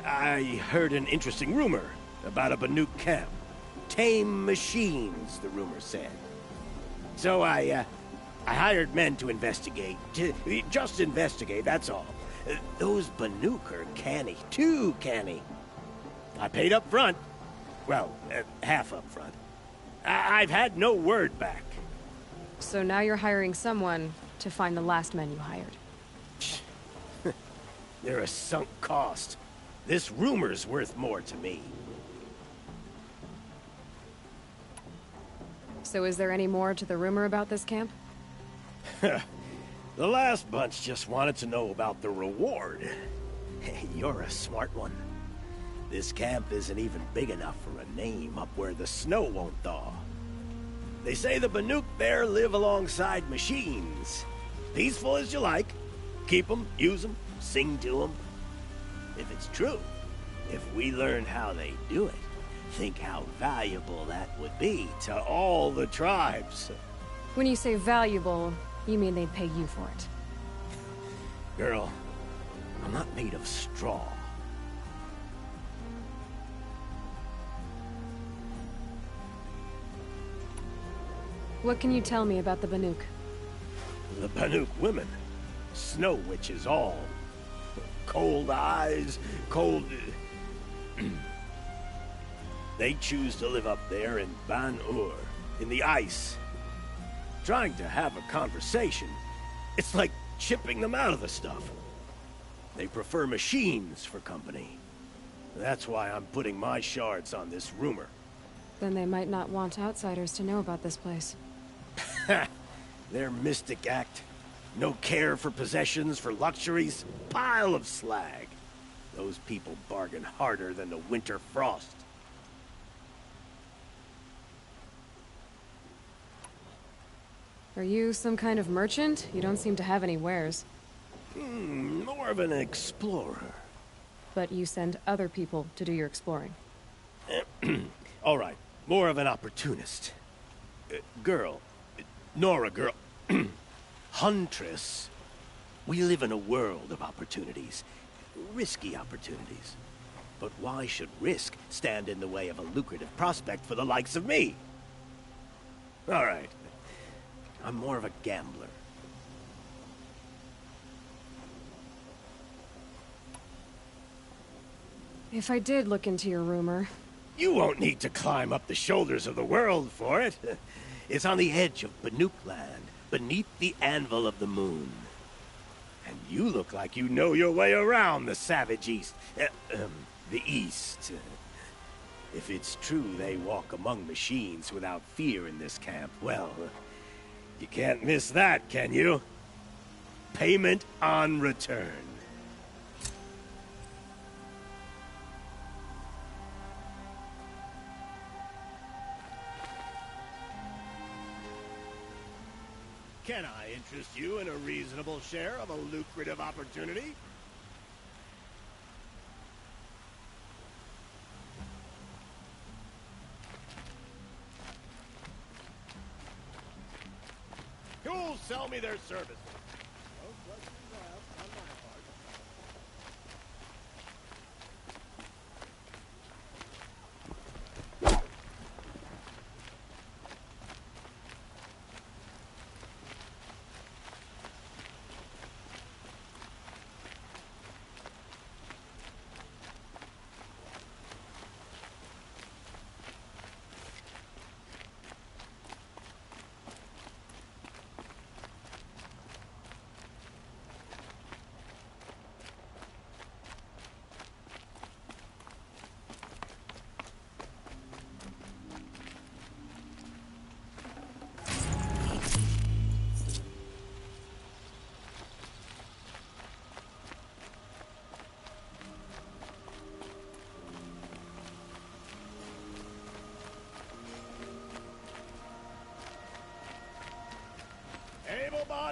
I heard an interesting rumor about a Banuk camp. Tame machines, the rumor said. So I hired men to investigate. Just investigate, that's all. Those Banuk are canny. Too canny. I paid up front. Well, half up front. I've had no word back. So now you're hiring someone to find the last men you hired. They're a sunk cost. This rumor's worth more to me. So is there any more to the rumor about this camp? The last bunch just wanted to know about the reward. You're a smart one. This camp isn't even big enough for a name up where the snow won't thaw. They say the Banuk there live alongside machines. Peaceful as you like. Keep them, use them, sing to them. If it's true, if we learned how they do it, think how valuable that would be to all the tribes. When you say valuable, you mean they'd pay you for it. Girl, I'm not made of straw. What can you tell me about the Banuk? The Banuk women. Snow witches all. Cold eyes, cold... They choose to live up there in Ban-Ur, in the ice. Trying to have a conversation, it's like chipping them out of the stuff. They prefer machines for company. That's why I'm putting my shards on this rumor. Then they might not want outsiders to know about this place. Their mystic act. No care for possessions, for luxuries. Pile of slag. Those people bargain harder than the winter frost. Are you some kind of merchant? You don't seem to have any wares. More of an explorer. But you send other people to do your exploring. All right, more of an opportunist. Girl. Nora girl. Huntress. We live in a world of opportunities. Risky opportunities. But why should risk stand in the way of a lucrative prospect for the likes of me? All right. I'm more of a gambler. If I did look into your rumor... You won't need to climb up the shoulders of the world for it. It's on the edge of Banuk land, beneath the anvil of the moon. And you look like you know your way around the savage east. The east. If it's true they walk among machines without fear in this camp, well... You can't miss that, can you? Payment on return. Can I interest you in a reasonable share of a lucrative opportunity? Who'll sell me their services? No questions asked on my part.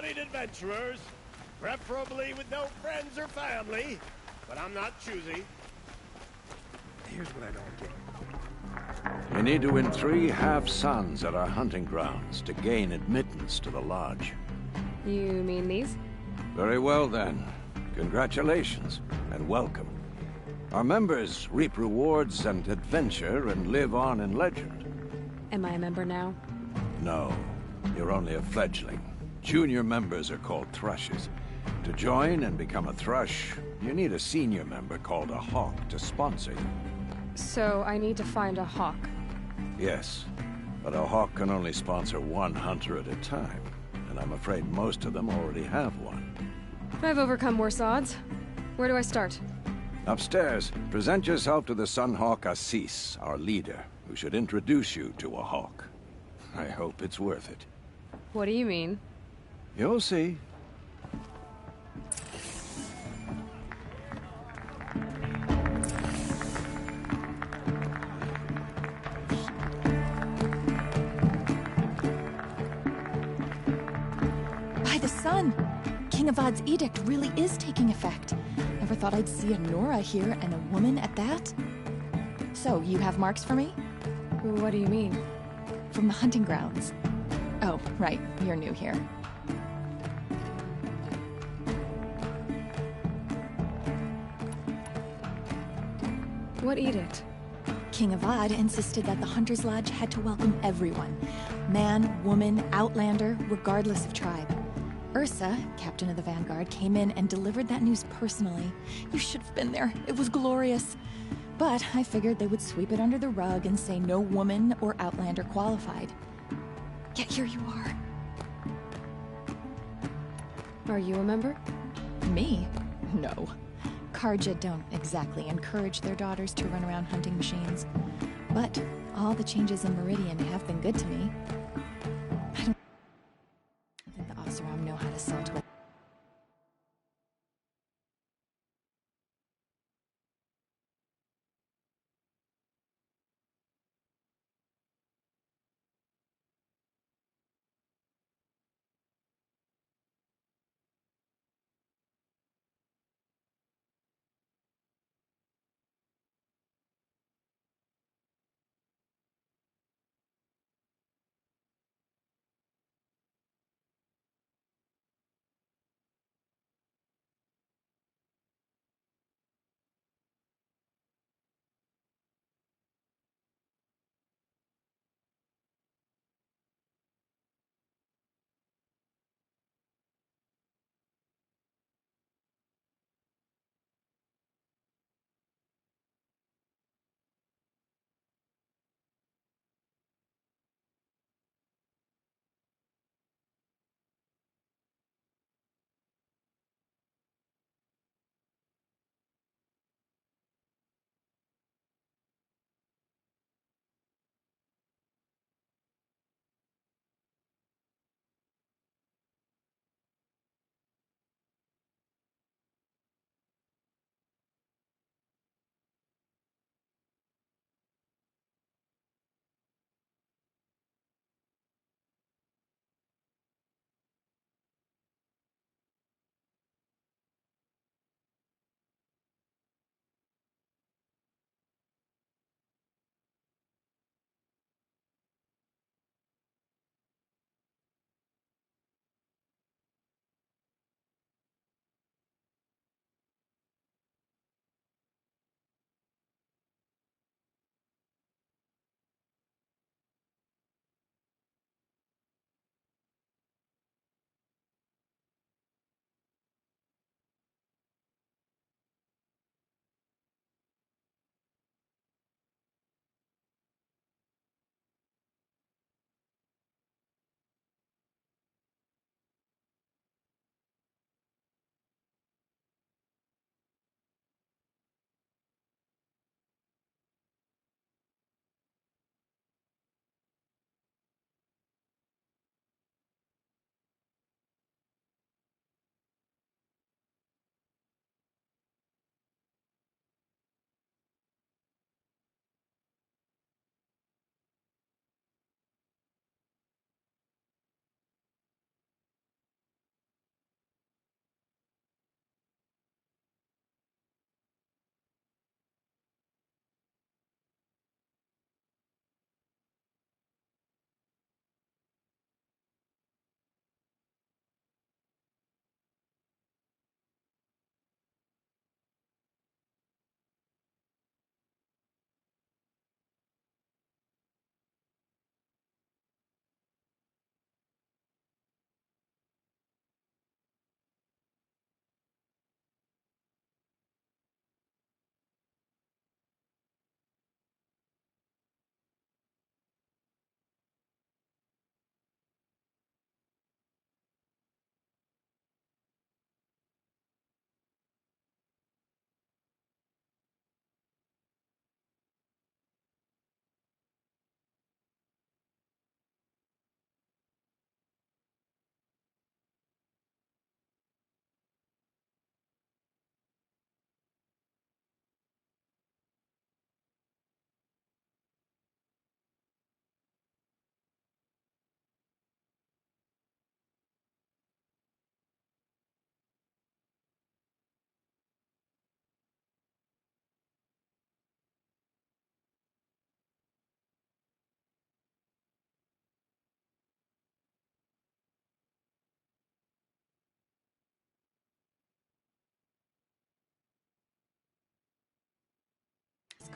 complete adventurers. Preferably with no friends or family. But I'm not choosy. Here's what I don't get. We need to win 3 half-suns at our hunting grounds to gain admittance to the lodge. You mean these? Very well, then. Congratulations, and welcome. Our members reap rewards and adventure and live on in legend. Am I a member now? No, you're only a fledgling. Junior members are called thrushes. To join and become a thrush, you need a senior member called a hawk to sponsor you. So I need to find a hawk. Yes, but a hawk can only sponsor 1 hunter at a time, and I'm afraid most of them already have one. I've overcome worse odds. Where do I start? Upstairs, present yourself to the Sunhawk Assis, our leader, who should introduce you to a hawk. I hope it's worth it. What do you mean? You'll see. By the sun! King Avad's edict really is taking effect. Never thought I'd see a Nora here, and a woman at that. So, you have marks for me? What do you mean? From the hunting grounds. Oh, right. You're new here. What edict? King Avad insisted that the Hunter's Lodge had to welcome everyone. Man, woman, outlander, regardless of tribe. Ursa, captain of the Vanguard, came in and delivered that news personally. You should have been there. It was glorious. But I figured they would sweep it under the rug and say no woman or outlander qualified. Yet here you are. Are you a member? Me? No. Karja don't exactly encourage their daughters to run around hunting machines. But all the changes in Meridian have been good to me. I don't think the Oseram know how to sell to it.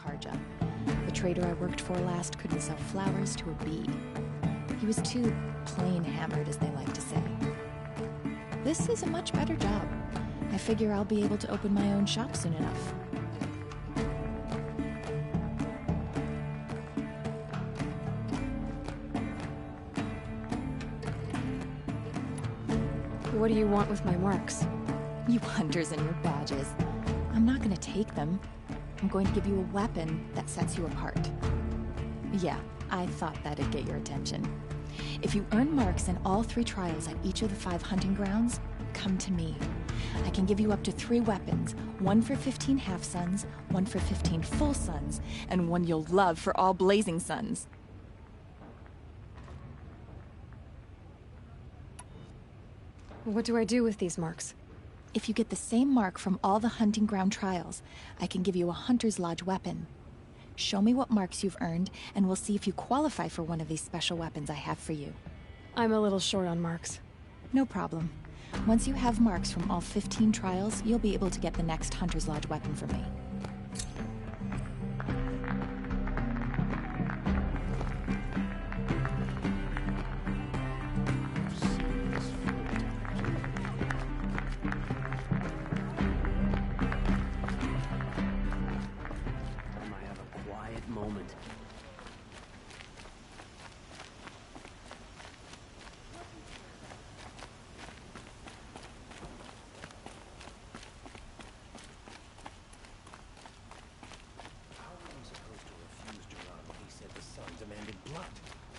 Karja. The trader I worked for last couldn't sell flowers to a bee. He was too plain hammered, as they like to say. This is a much better job. I figure I'll be able to open my own shop soon enough. What do you want with my marks? You hunters and your badges. I'm not gonna take them. I'm going to give you a weapon that sets you apart. Yeah, I thought that'd get your attention. If you earn marks in all 3 trials at each of the 5 hunting grounds, come to me. I can give you up to 3 weapons, 1 for 15 half-suns, 1 for 15 full suns, and 1 you'll love for all blazing suns. What do I do with these marks? If you get the same mark from all the hunting ground trials, I can give you a Hunter's Lodge weapon. Show me what marks you've earned, and we'll see if you qualify for one of these special weapons I have for you. I'm a little short on marks. No problem. Once you have marks from all 15 trials, you'll be able to get the next Hunter's Lodge weapon from me.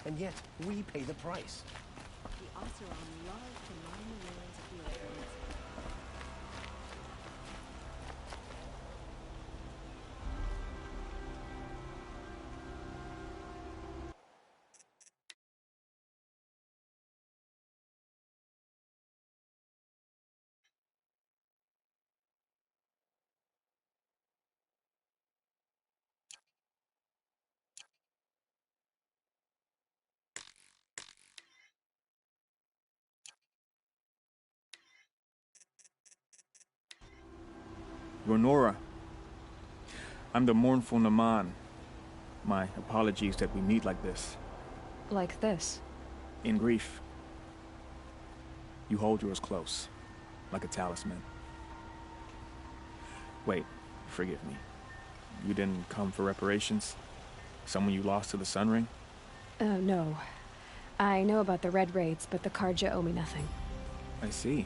And yet, we pay the price. The Oseram love to mine the ruins of the old ones. Ronora, I'm the mournful Naman. My apologies that we meet like this. Like this? In grief. You hold yours close, like a talisman. Wait, forgive me. You didn't come for reparations? Someone you lost to the Sun Ring? No. I know about the Red Raids, but the Karja owe me nothing. I see.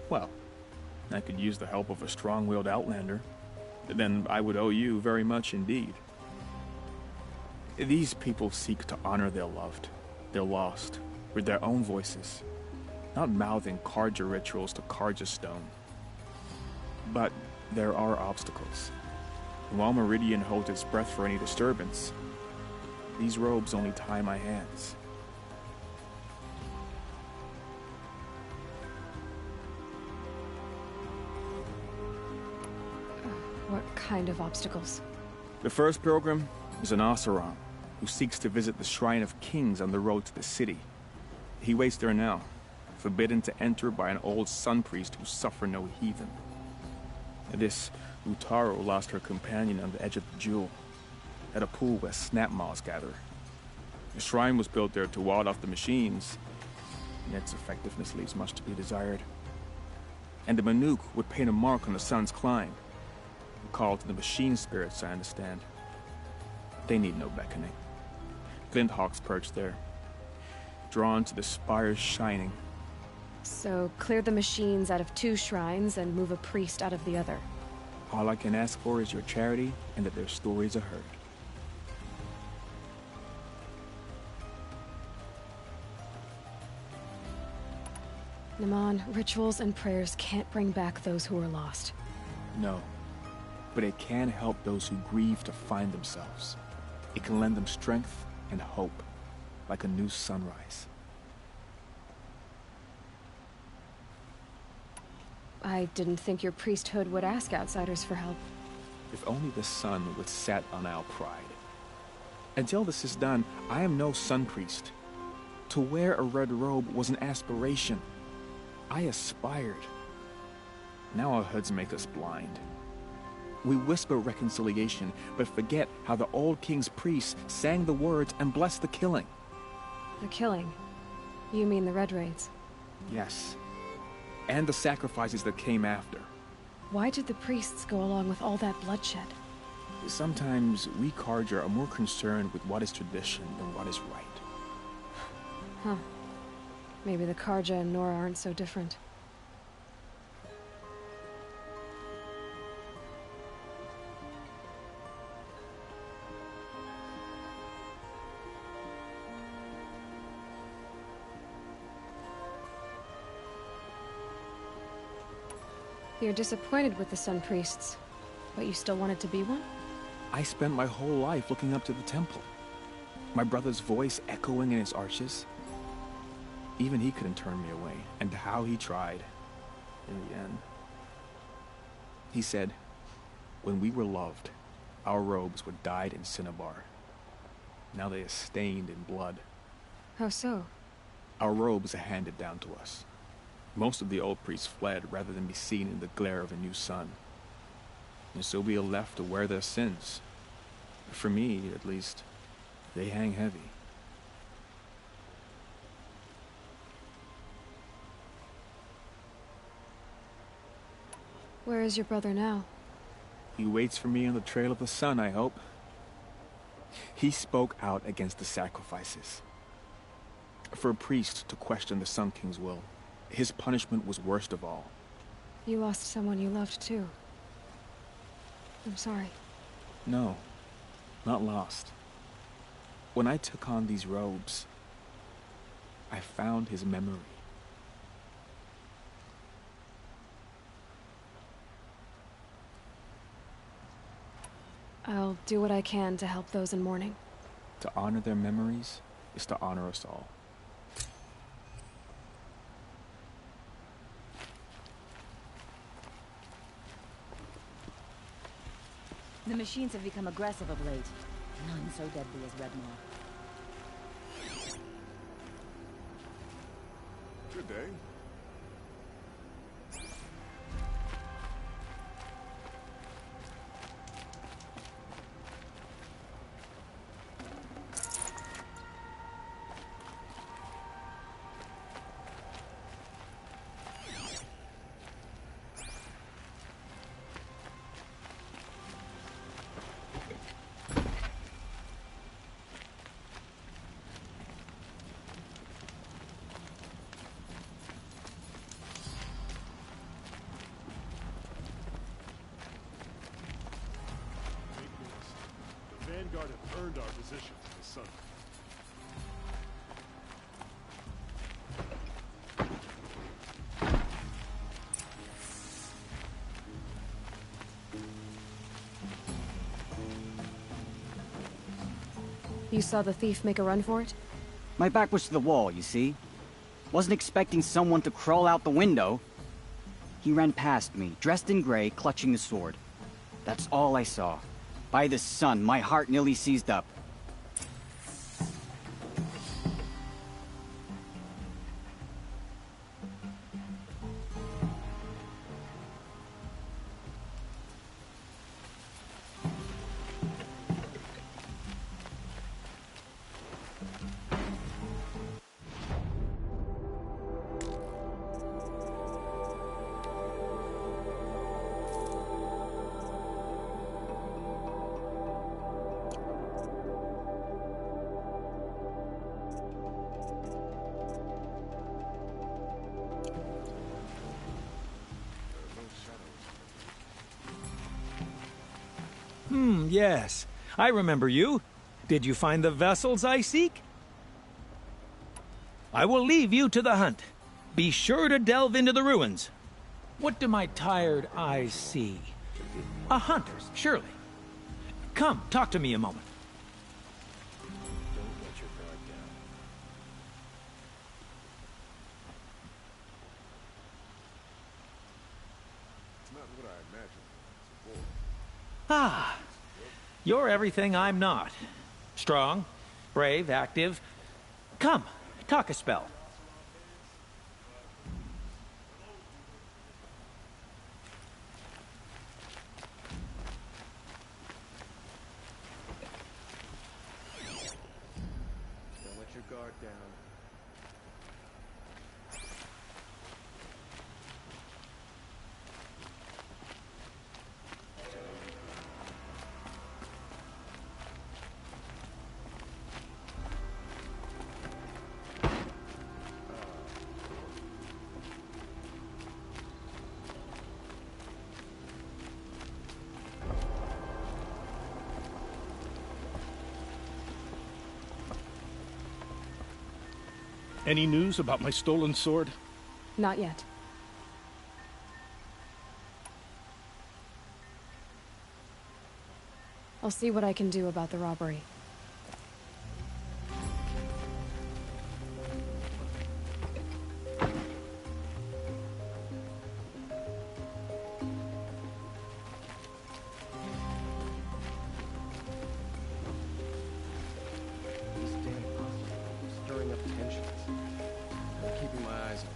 Well, I could use the help of a strong-willed outlander. Then I would owe you very much indeed. These people seek to honor their loved, their lost, with their own voices, not mouthing Karja rituals to Karja stone. But there are obstacles. And while Meridian holds its breath for any disturbance, these robes only tie my hands. What kind of obstacles? The first pilgrim is an Oseram who seeks to visit the Shrine of Kings on the road to the city. He waits there now, forbidden to enter by an old sun priest who suffer no heathen. This Utaro lost her companion on the edge of the jewel, at a pool where snap moths gather. The shrine was built there to ward off the machines, yet its effectiveness leaves much to be desired. And the Manuk would paint a mark on the sun's climb, a call to the machine spirits, I understand. They need no beckoning. Glint hawks perch there, drawn to the spires shining. So, clear the machines out of 2 shrines and move a priest out of the other. All I can ask for is your charity and that their stories are heard. Naman, rituals and prayers can't bring back those who are lost. No, but it can help those who grieve to find themselves. It can lend them strength and hope, like a new sunrise. I didn't think your priesthood would ask outsiders for help. If only the sun would set on our pride. Until this is done, I am no sun priest. To wear a red robe was an aspiration. I aspired. Now our hoods make us blind. We whisper reconciliation, but forget how the old king's priests sang the words and blessed the killing. The killing? You mean the Red Raids? Yes. And the sacrifices that came after. Why did the priests go along with all that bloodshed? Sometimes we Carja are more concerned with what is tradition than what is right. Huh. Maybe the Carja and Nora aren't so different. You're disappointed with the Sun Priests, but you still wanted to be one? I spent my whole life looking up to the temple. My brother's voice echoing in its arches. Even he couldn't turn me away, and how he tried, in the end. He said, when we were loved, our robes were dyed in cinnabar. Now they are stained in blood. How so? Our robes are handed down to us. Most of the old priests fled rather than be seen in the glare of a new sun. And so we are left to wear their sins. For me, at least, they hang heavy. Where is your brother now? He waits for me on the trail of the sun, I hope. He spoke out against the sacrifices. For a priest to question the Sun King's will, his punishment was worst of all. You lost someone you loved too. I'm sorry. No, not lost. When I took on these robes, I found his memory. I'll do what I can to help those in mourning. To honor their memories is to honor us all. The machines have become aggressive of late. None so deadly as Redmaw. Good day. Vanguard have earned our position in the sun. You saw the thief make a run for it? My back was to the wall, you see. Wasn't expecting someone to crawl out the window. He ran past me, dressed in gray, clutching the sword. That's all I saw. By the sun, my heart nearly seized up. Yes. I remember you. Did you find the vessels I seek? I will leave you to the hunt. Be sure to delve into the ruins. What do my tired eyes see? A hunter, surely. Come, talk to me a moment. Don't let your guard down. It's not what I imagined. Ah, you're everything I'm not. Strong, brave, active. Come, talk a spell. Any news about my stolen sword? Not yet. I'll see what I can do about the robbery. These damn hospitals stirring up tensions. I'm keeping my eyes open.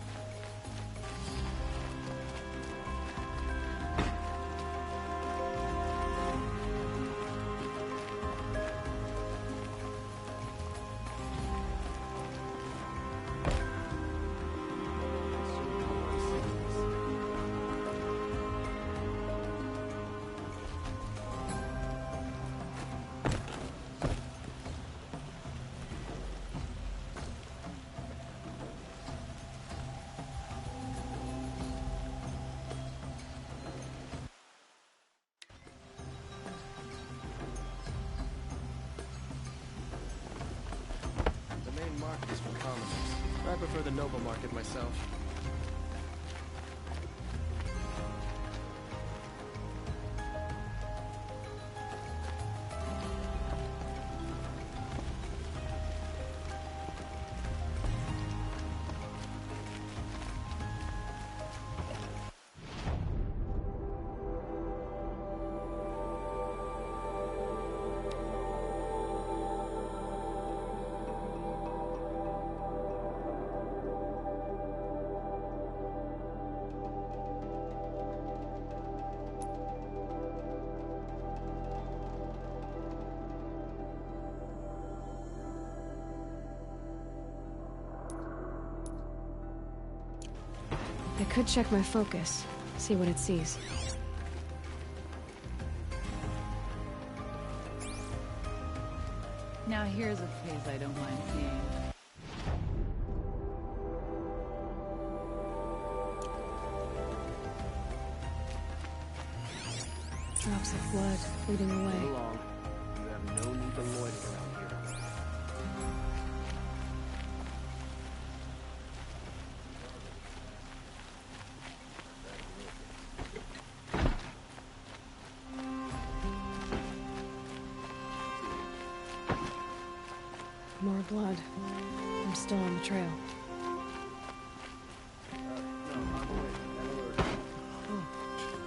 The main market is for commoners. I prefer the noble market myself. I could check my focus, see what it sees. Now here's a face I don't mind seeing. Drops of blood bleeding away. Move along. You have no need to loiter around here. More blood. I'm still on the trail.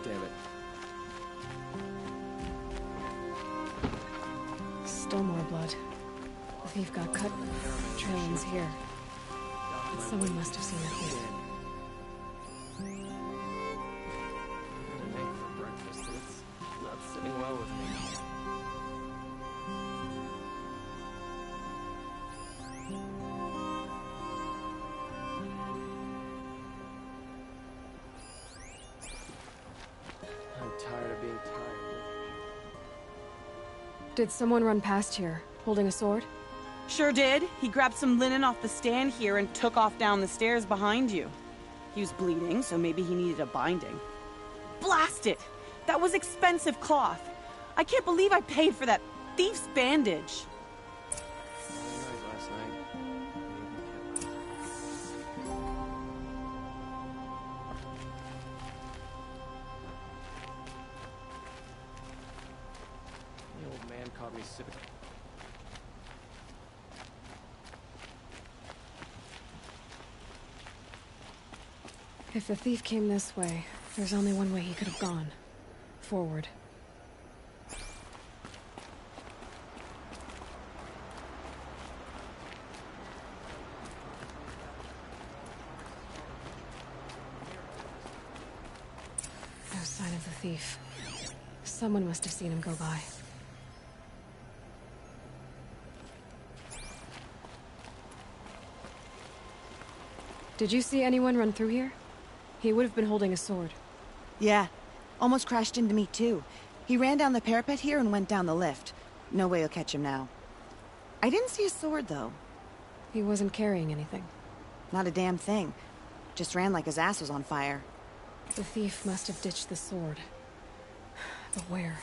Damn it. Still more blood. The thief got cut. Trail ends here. Someone must have seen the thief. Had an egg for breakfast, and it's not sitting well with me. I'm tired of being tired. Did someone run past here, holding a sword? Sure did. He grabbed some linen off the stand here and took off down the stairs behind you. He was bleeding, so maybe he needed a binding. Blast it! That was expensive cloth. I can't believe I paid for that thief's bandage. Last night. The old man caught me sipping. If the thief came this way, there's only one way he could have gone. Forward. No sign of the thief. Someone must have seen him go by. Did you see anyone run through here? He would have been holding a sword. Yeah. Almost crashed into me, too. He ran down the parapet here and went down the lift. No way you'll catch him now. I didn't see a sword, though. He wasn't carrying anything. Not a damn thing. Just ran like his ass was on fire. The thief must have ditched the sword. But where?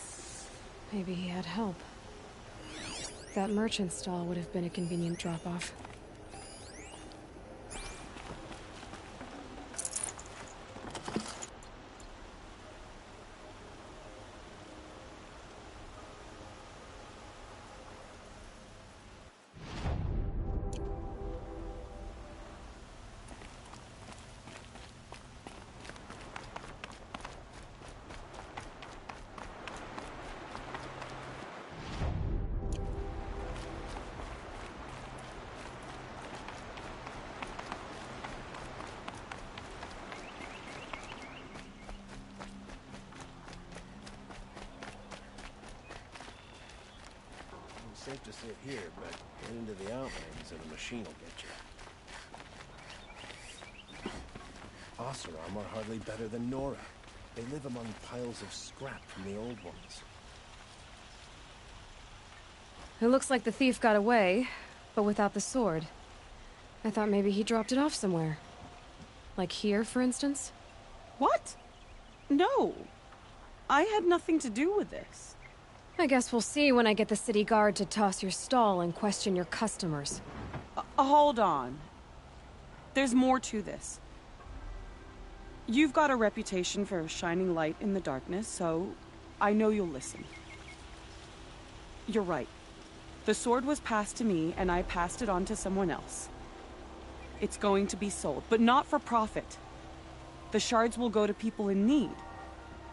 Maybe he had help. That merchant stall would have been a convenient drop-off. safe to sit here, but get into the outlands and the machine will get you. Oseram are hardly better than Nora. They live among piles of scrap from the old ones. It looks like the thief got away, but without the sword. I thought maybe he dropped it off somewhere. Like here, for instance? What? No. I had nothing to do with this. I guess we'll see when I get the city guard to toss your stall and question your customers. Hold on. There's more to this. You've got a reputation for shining light in the darkness, so I know you'll listen. You're right. The sword was passed to me, and I passed it on to someone else. It's going to be sold, but not for profit. The shards will go to people in need.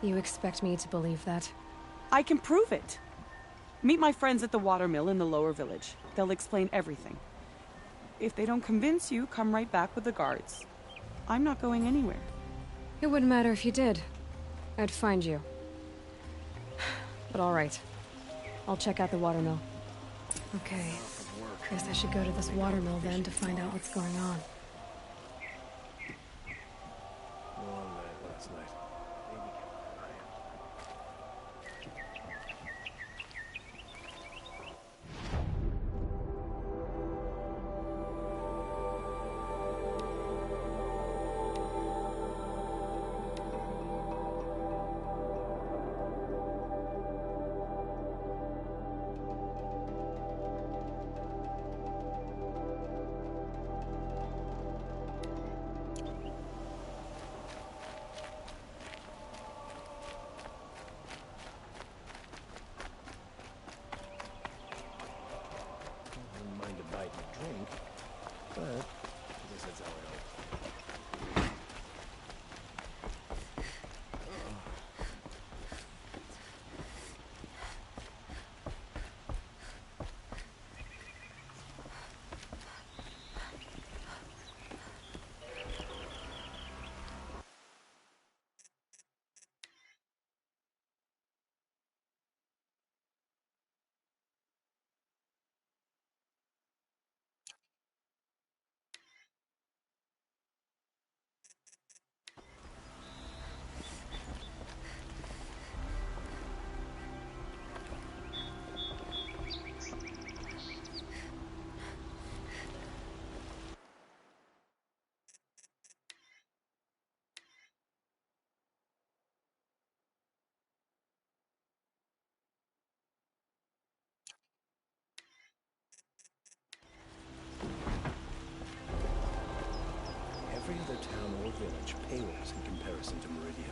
You expect me to believe that? I can prove it. Meet my friends at the watermill in the lower village. They'll explain everything. If they don't convince you, come right back with the guards. I'm not going anywhere. It wouldn't matter if you did. I'd find you. But all right. I'll check out the watermill. Okay. Guess I should go to this watermill then to find out what's going on. Long night last night. Every other town or village pales in comparison to Meridian.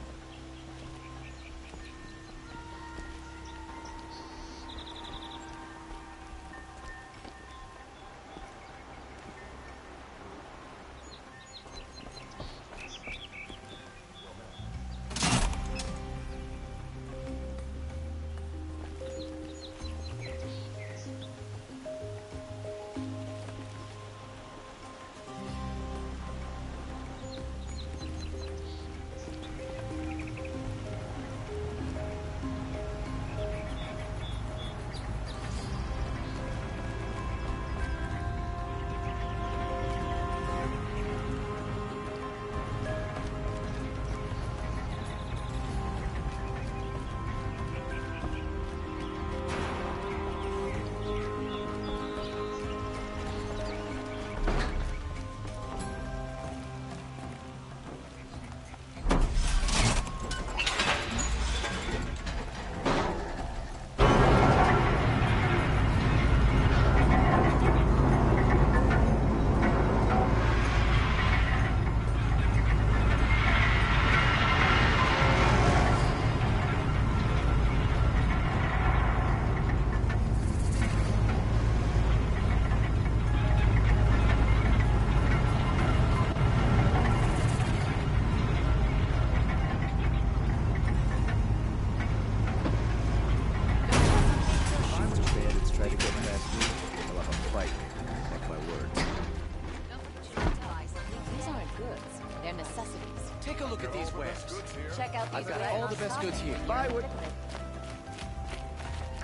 Check out these I've got all the best goods here. Buy what...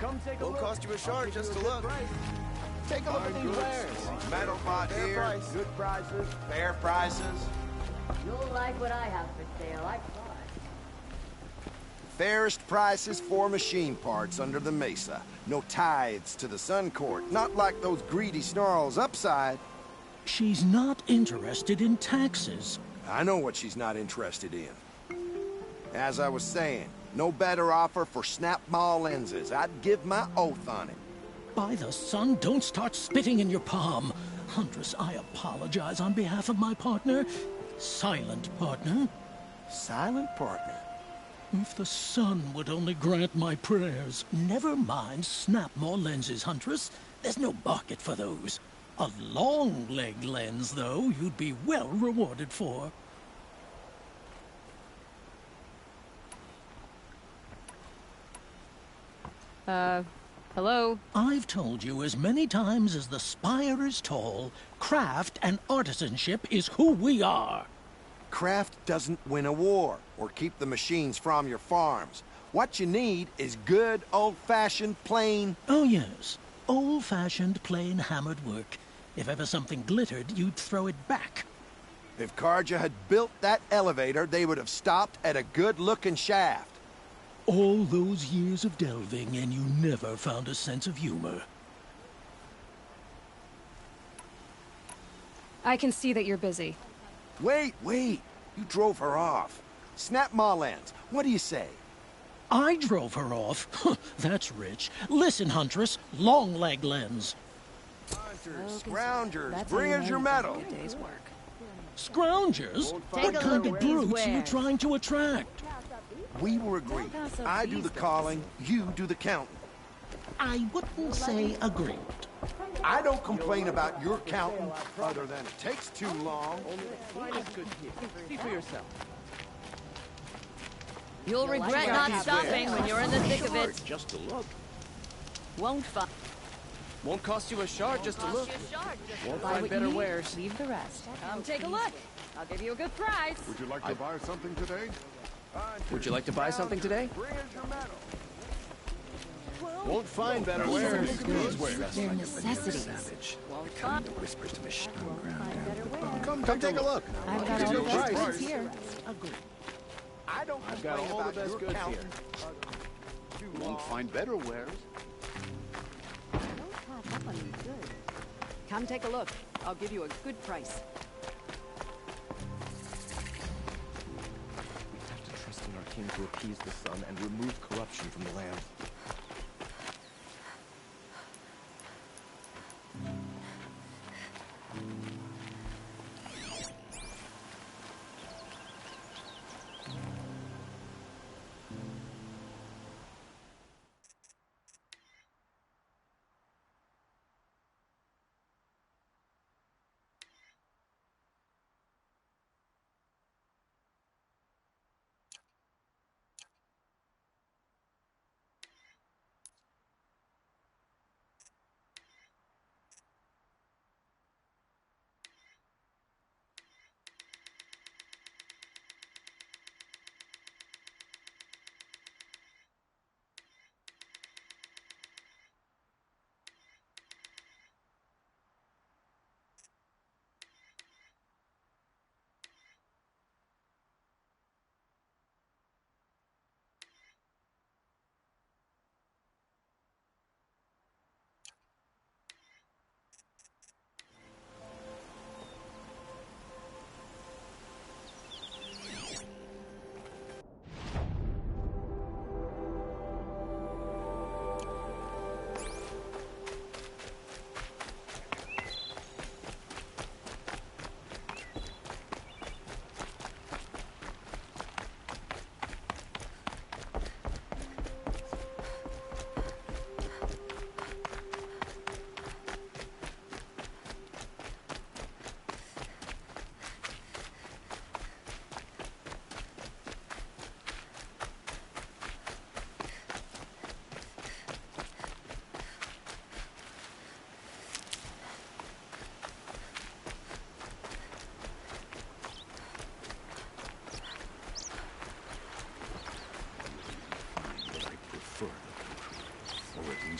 Won't cost you a shard just to look. Take a look at these wares. Metal pot here. Good prices. Fair prices. You'll like what I have for sale, I promise. Fairest prices for machine parts under the mesa. No tithes to the Sun Court. Not like those greedy snarls upside. She's not interested in taxes. I know what she's not interested in. As I was saying, no better offer for snap maw lenses. I'd give my oath on it. By the sun, don't start spitting in your palm. Huntress, I apologize on behalf of my partner. Silent partner. Silent partner? If the sun would only grant my prayers. Never mind snap maw lenses, Huntress. There's no market for those. A long leg lens, though, you'd be well rewarded for. Hello? I've told you as many times as the spire is tall, craft and artisanship is who we are. Craft doesn't win a war, or keep the machines from your farms. What you need is good, old-fashioned, plain... Oh, yes. Old-fashioned, plain hammered work. If ever something glittered, you'd throw it back. If Karja had built that elevator, they would have stopped at a good-looking shaft. All those years of delving, and you never found a sense of humor. I can see that you're busy. Wait! You drove her off. Snap Mawlands, what do you say? I drove her off? That's rich. Listen, Huntress, long leg lens. Hunters, scroungers, bring us your metal. Scroungers? What kind of brutes are you trying to attract? We were agreed. I do the calling, you do the counting. I wouldn't say agreed. I don't complain about your counting, other than it takes too long. See for yourself. You'll regret not stopping when you're in the thick of it. Just to look. Won't cost you a shard just to look. Won't Buy find what better you need, wares. leave the rest. Come take a look. I'll give you a good price. Would you like to buy something today? Would you like to buy something today? Bring us your metal. Won't find better wares. Their necessities. Becoming the whispers to machine ground down to the bone. Come take a look. I've got all the best ones here. I don't I've got complain all the about best your goods counting. here. Won't find better wares. Come take a look. I'll give you a good price. We have to trust in our king to appease the sun and remove corruption from the land.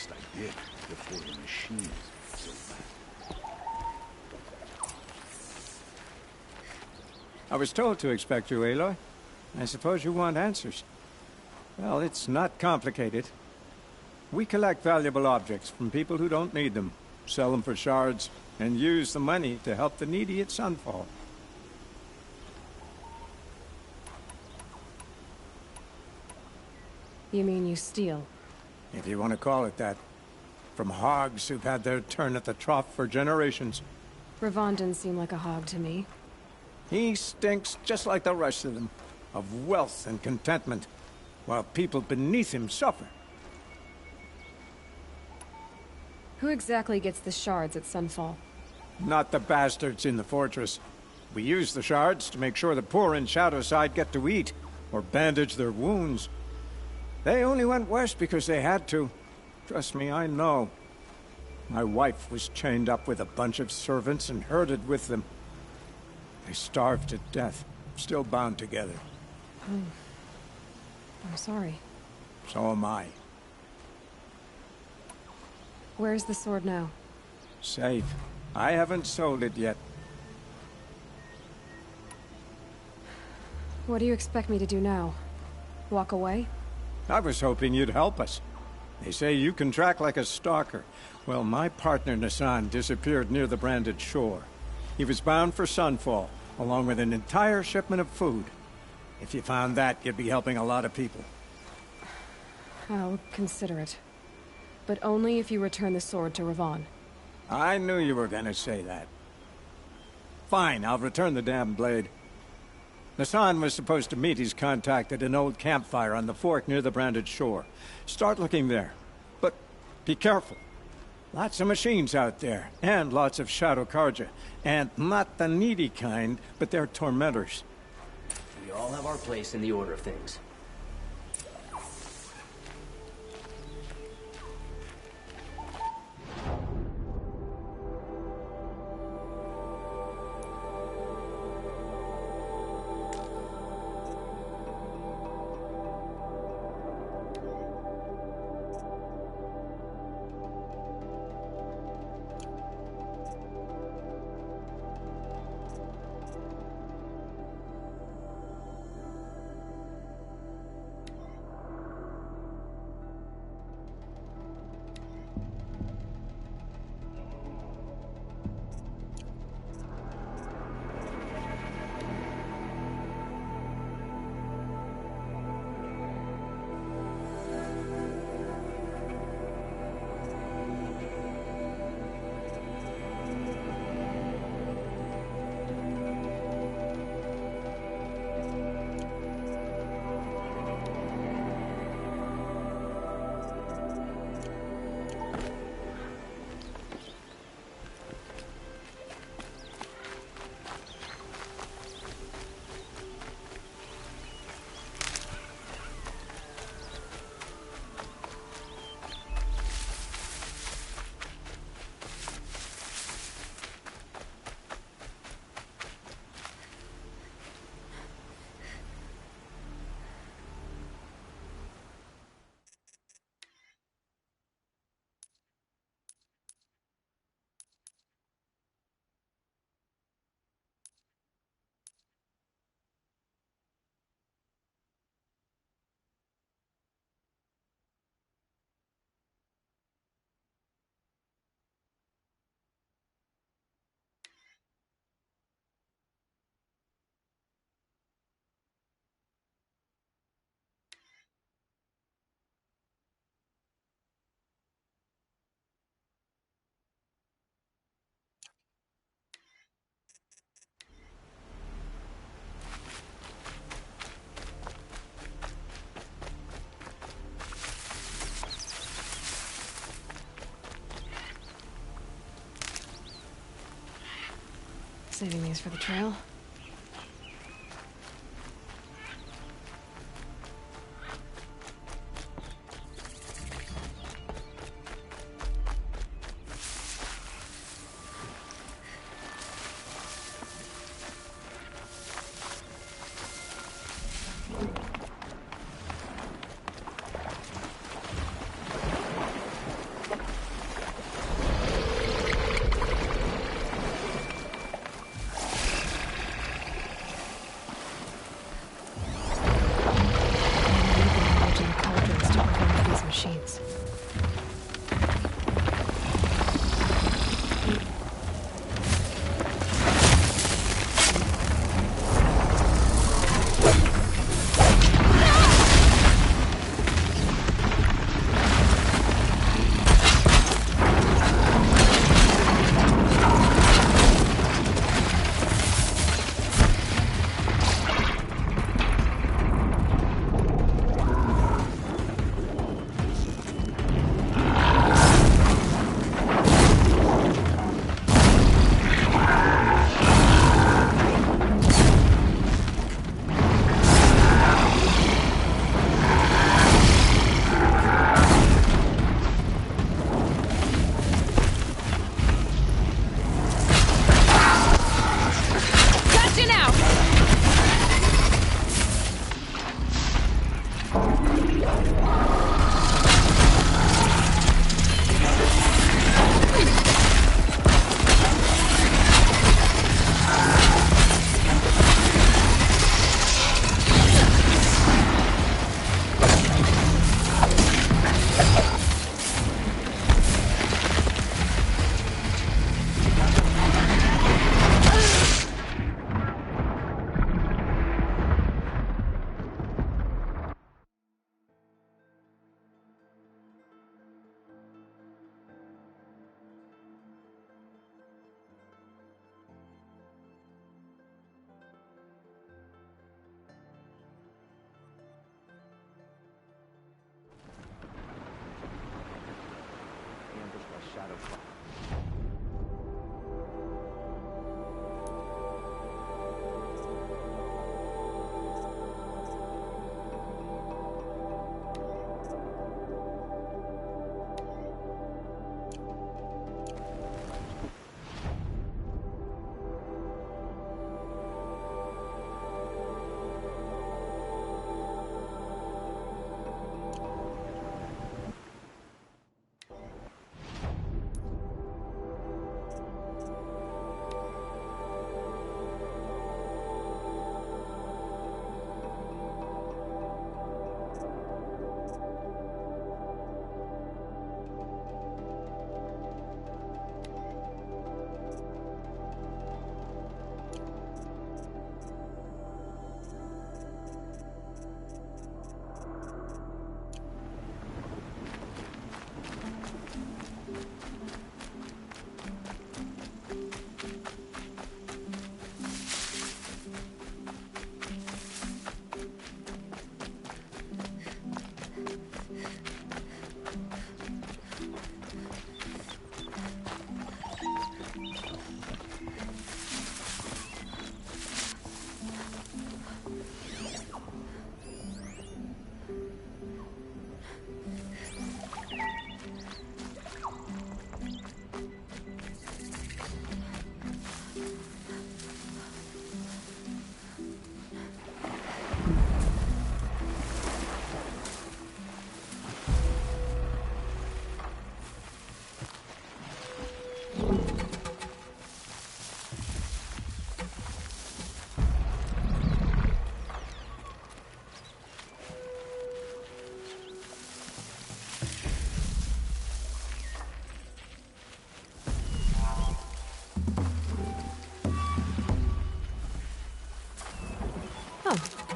least I did, before the machines killed me. I was told to expect you, Aloy. I suppose you want answers. Well, it's not complicated. We collect valuable objects from people who don't need them, sell them for shards, and use the money to help the needy at Sunfall. You mean you steal? If you want to call it that. From hogs who've had their turn at the trough for generations. Ravon didn't seem like a hog to me. He stinks just like the rest of them, of wealth and contentment, while people beneath him suffer. Who exactly gets the shards at Sunfall? Not the bastards in the fortress. We use the shards to make sure the poor in Shadowside get to eat, or bandage their wounds. They only went west because they had to. Trust me, I know. My wife was chained up with a bunch of servants and herded with them. They starved to death, still bound together. I'm sorry. So am I. Where's the sword now? Safe. I haven't sold it yet. What do you expect me to do now? Walk away? I was hoping you'd help us. They say you can track like a stalker. Well, my partner Nassan disappeared near the branded shore. He was bound for Sunfall, along with an entire shipment of food. If you found that, you'd be helping a lot of people. I'll consider it. But only if you return the sword to Ravon. I knew you were gonna say that. Fine, I'll return the damn blade. Nassan was supposed to meet his contact at an old campfire on the fork near the branded shore. Start looking there. But be careful. Lots of machines out there, and lots of Shadow Karja. And not the needy kind, but they're tormentors. We all have our place in the order of things. Saving these for the trail.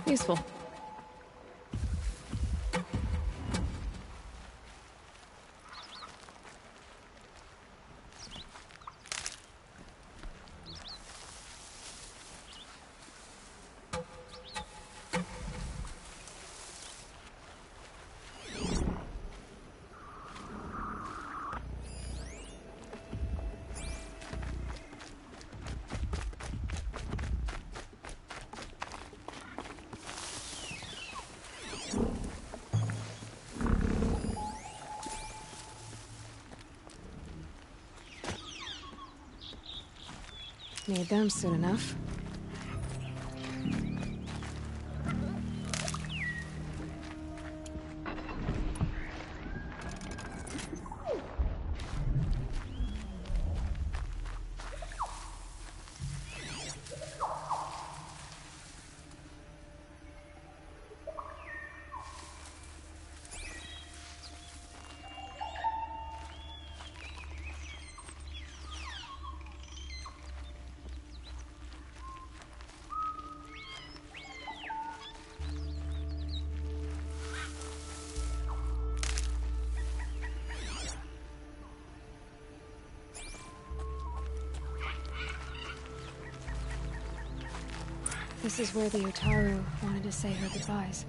Useful. Need them soon enough. This is where the Utaru wanted to say her goodbyes.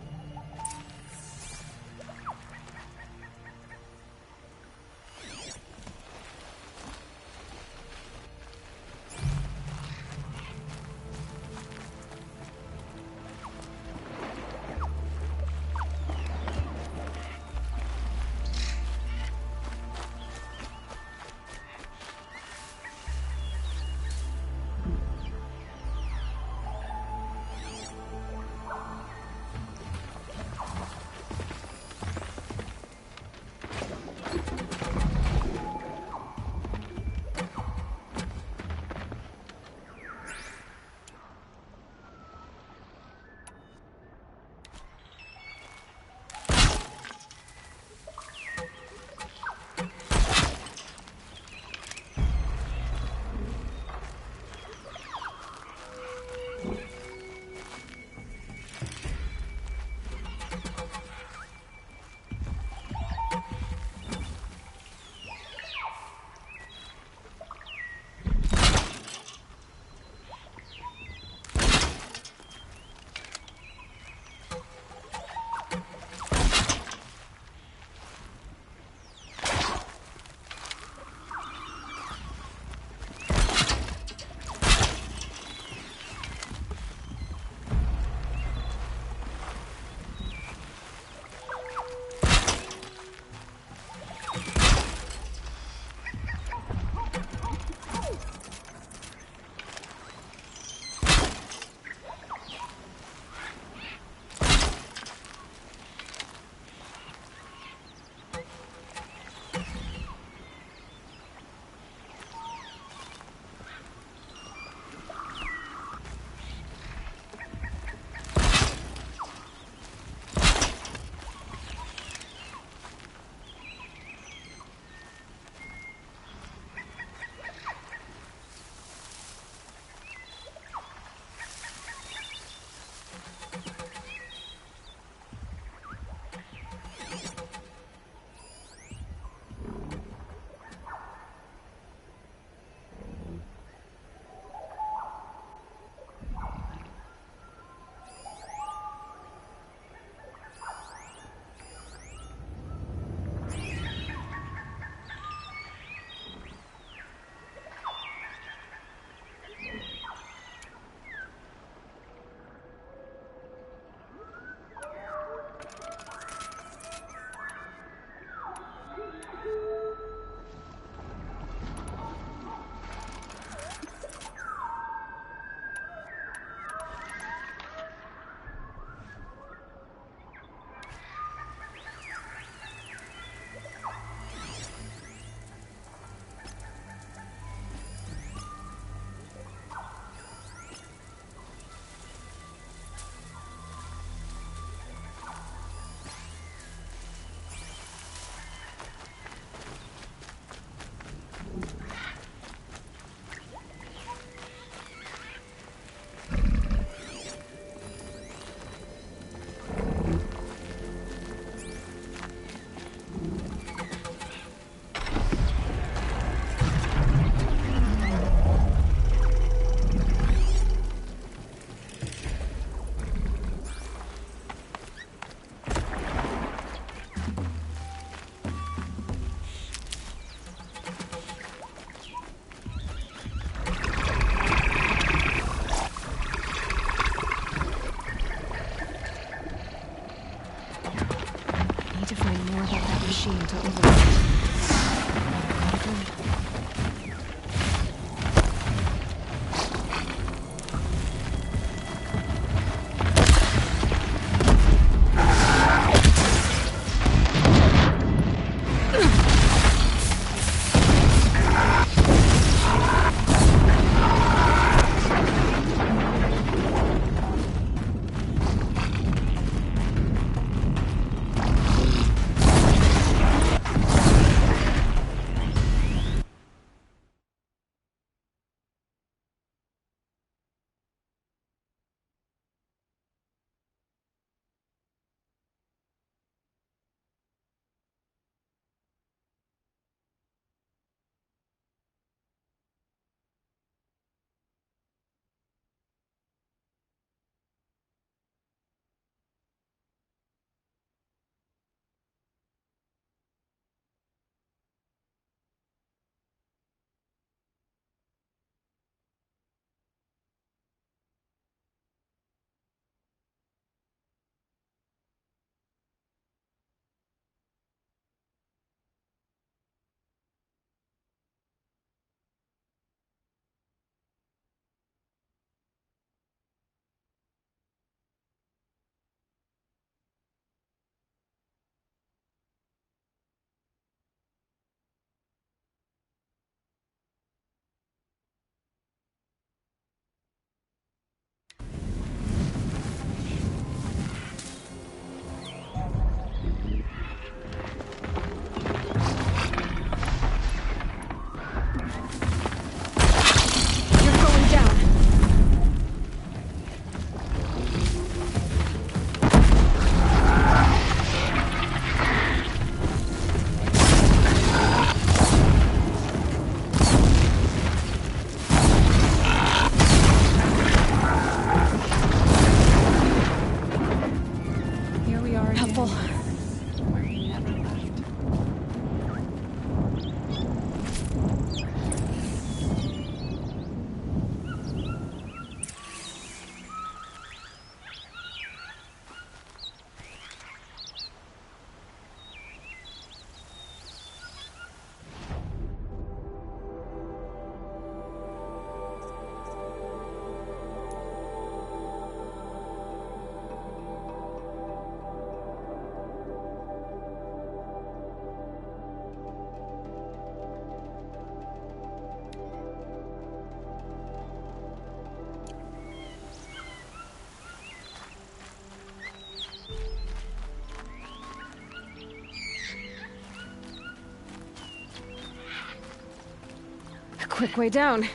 Quick way down.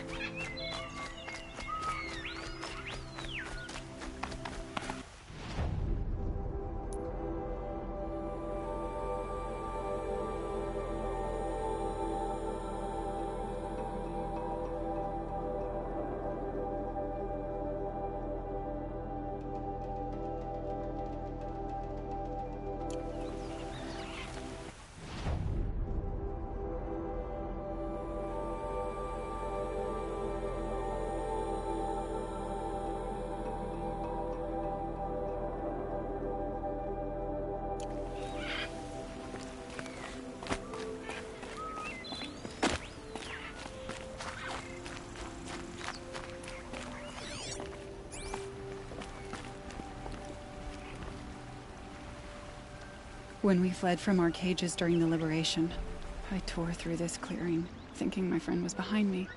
When we fled from our cages during the liberation, I tore through this clearing, thinking my friend was behind me.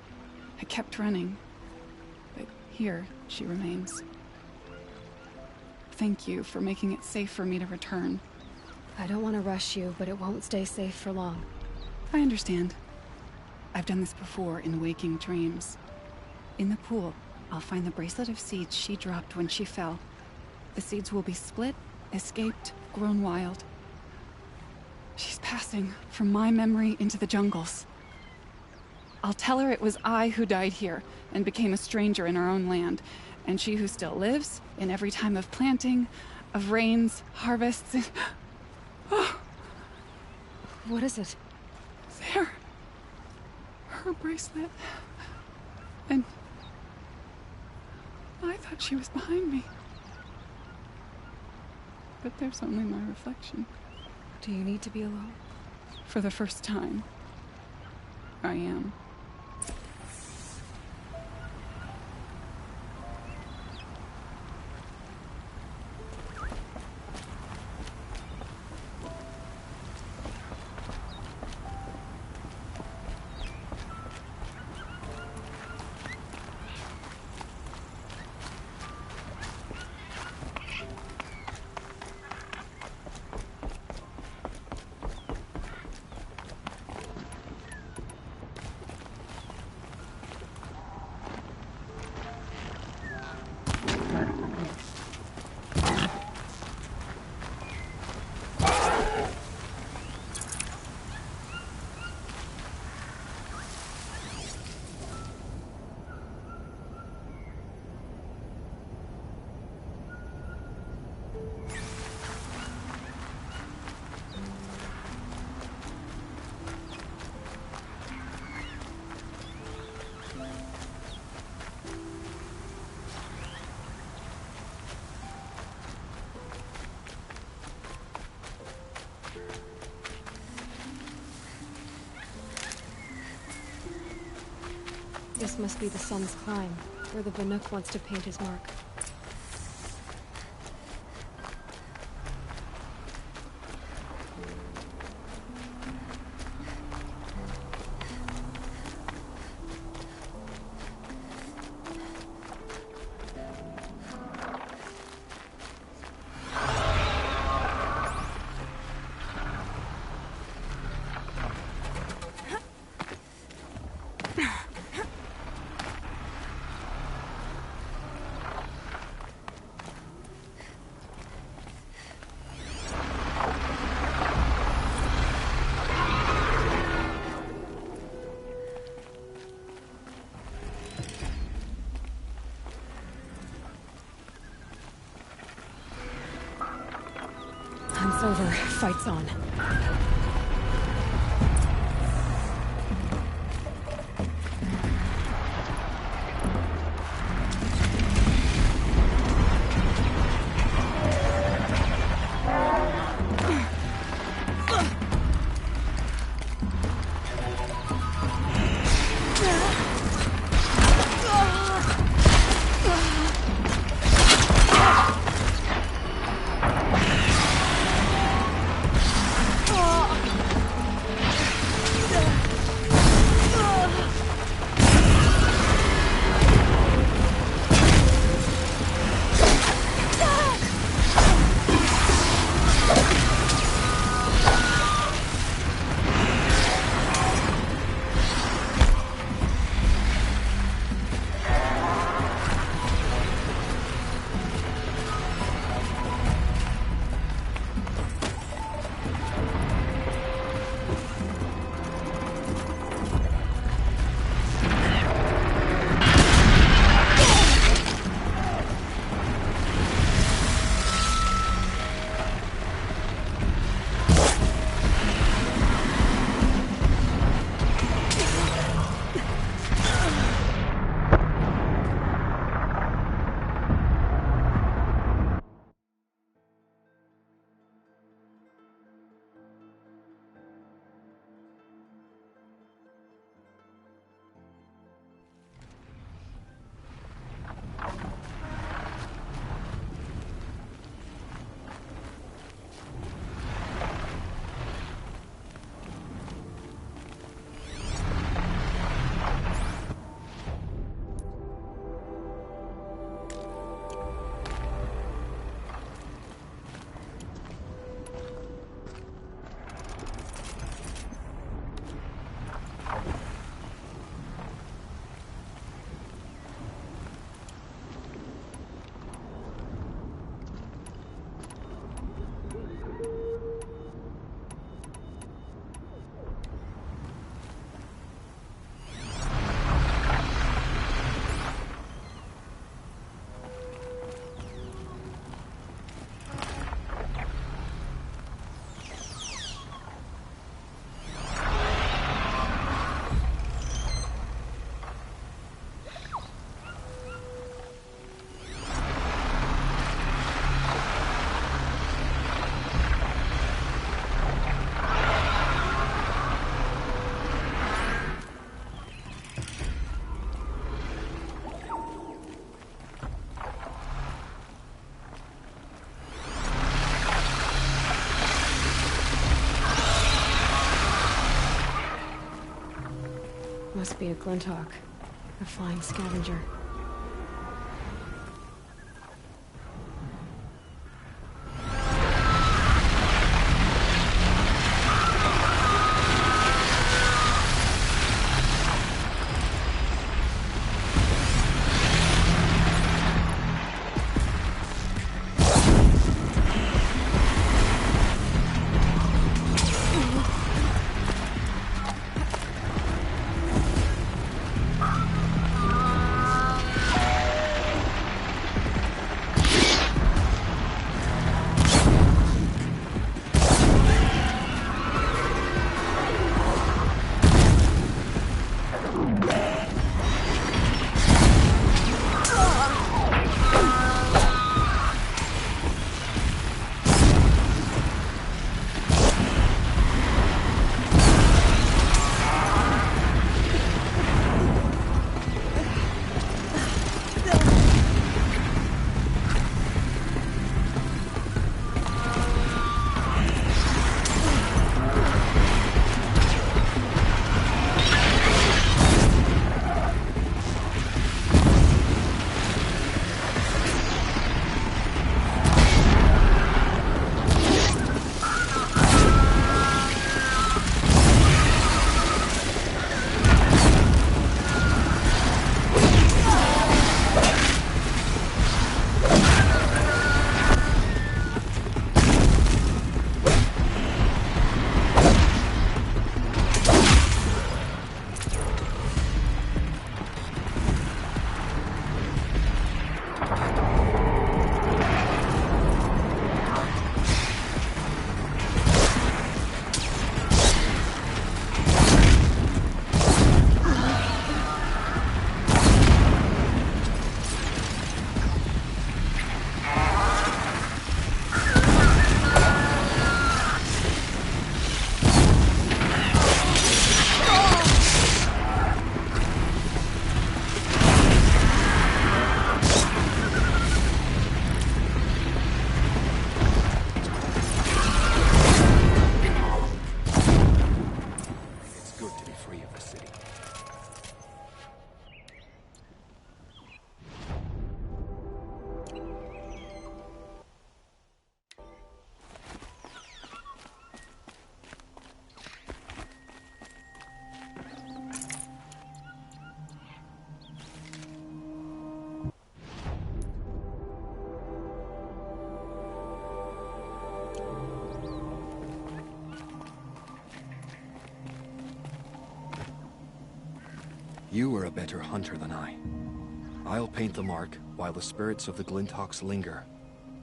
I kept running, but here she remains. Thank you for making it safe for me to return. I don't want to rush you, but it won't stay safe for long. I understand. I've done this before in waking dreams. In the pool, I'll find the bracelet of seeds she dropped when she fell. The seeds will be split, escaped, grown wild. She's passing from my memory into the jungles. I'll tell her it was I who died here and became a stranger in our own land, and she who still lives in every time of planting, of rains, harvests. Oh. What is it? There. Her bracelet. And I thought she was behind me. But there's only my reflection. Do you need to be alone? For the first time, I am. This must be the Sun's Climb, where the Banuk wants to paint his mark. Hunt's over. Fight's on. Oh! Must be a Glinthawk. A flying scavenger. You are a better hunter than I. I'll paint the mark while the spirits of the Glinthawks linger.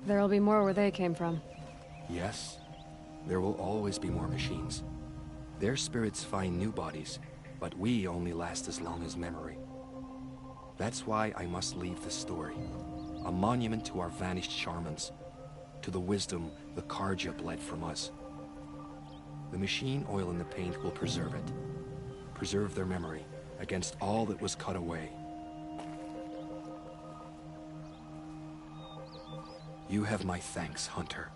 There'll be more where they came from. Yes, there will always be more machines. Their spirits find new bodies, but we only last as long as memory. That's why I must leave this story. A monument to our vanished shamans, to the wisdom the Karja bled from us. The machine oil in the paint will preserve it. Preserve their memory against all that was cut away. You have my thanks, Hunter.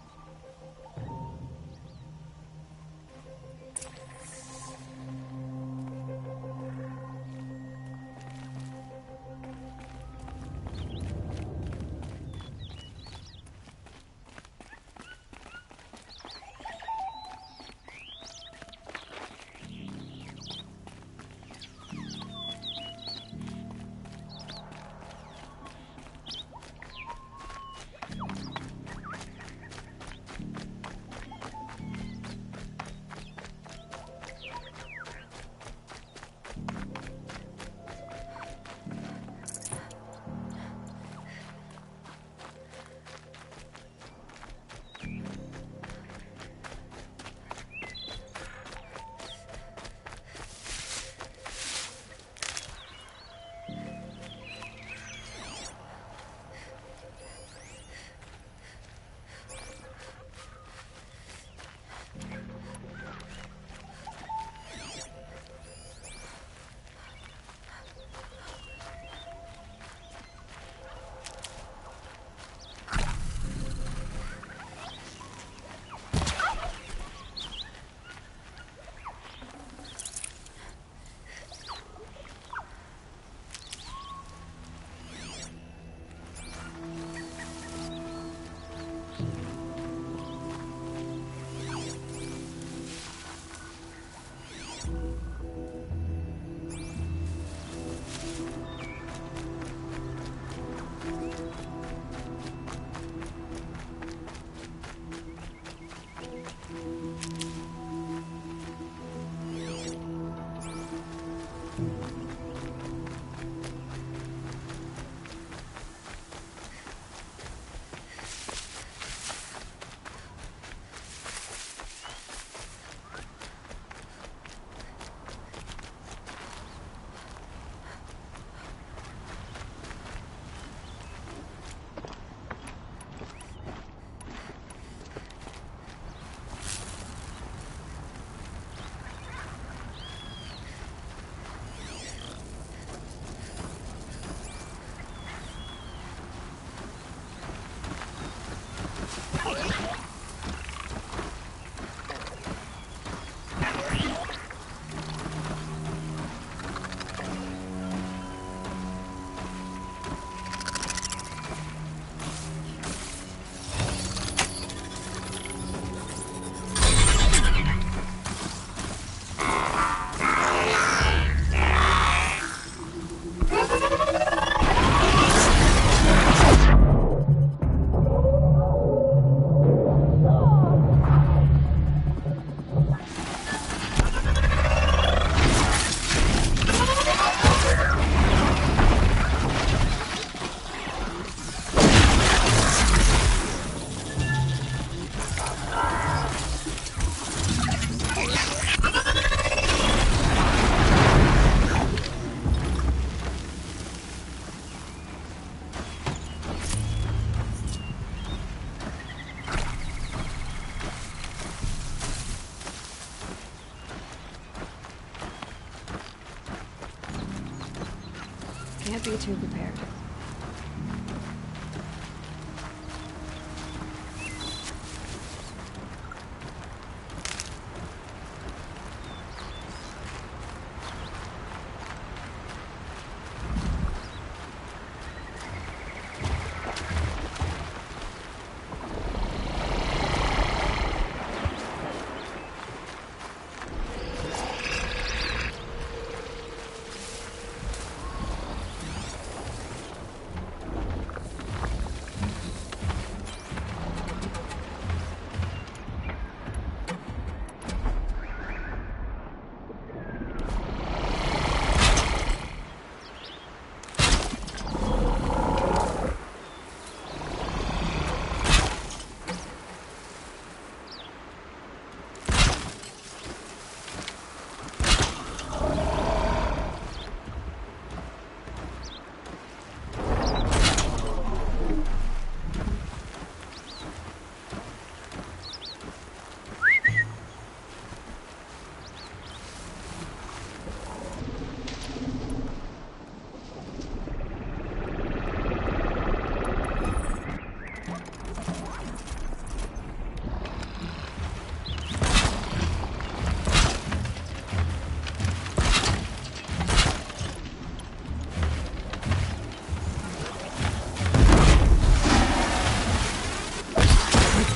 Can't be too prepared.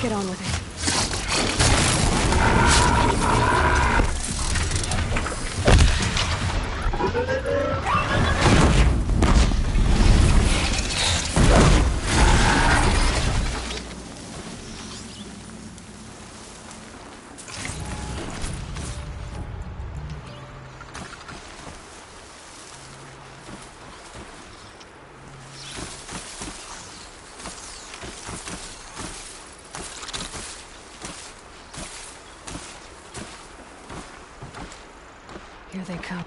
Get on with it. Here they come.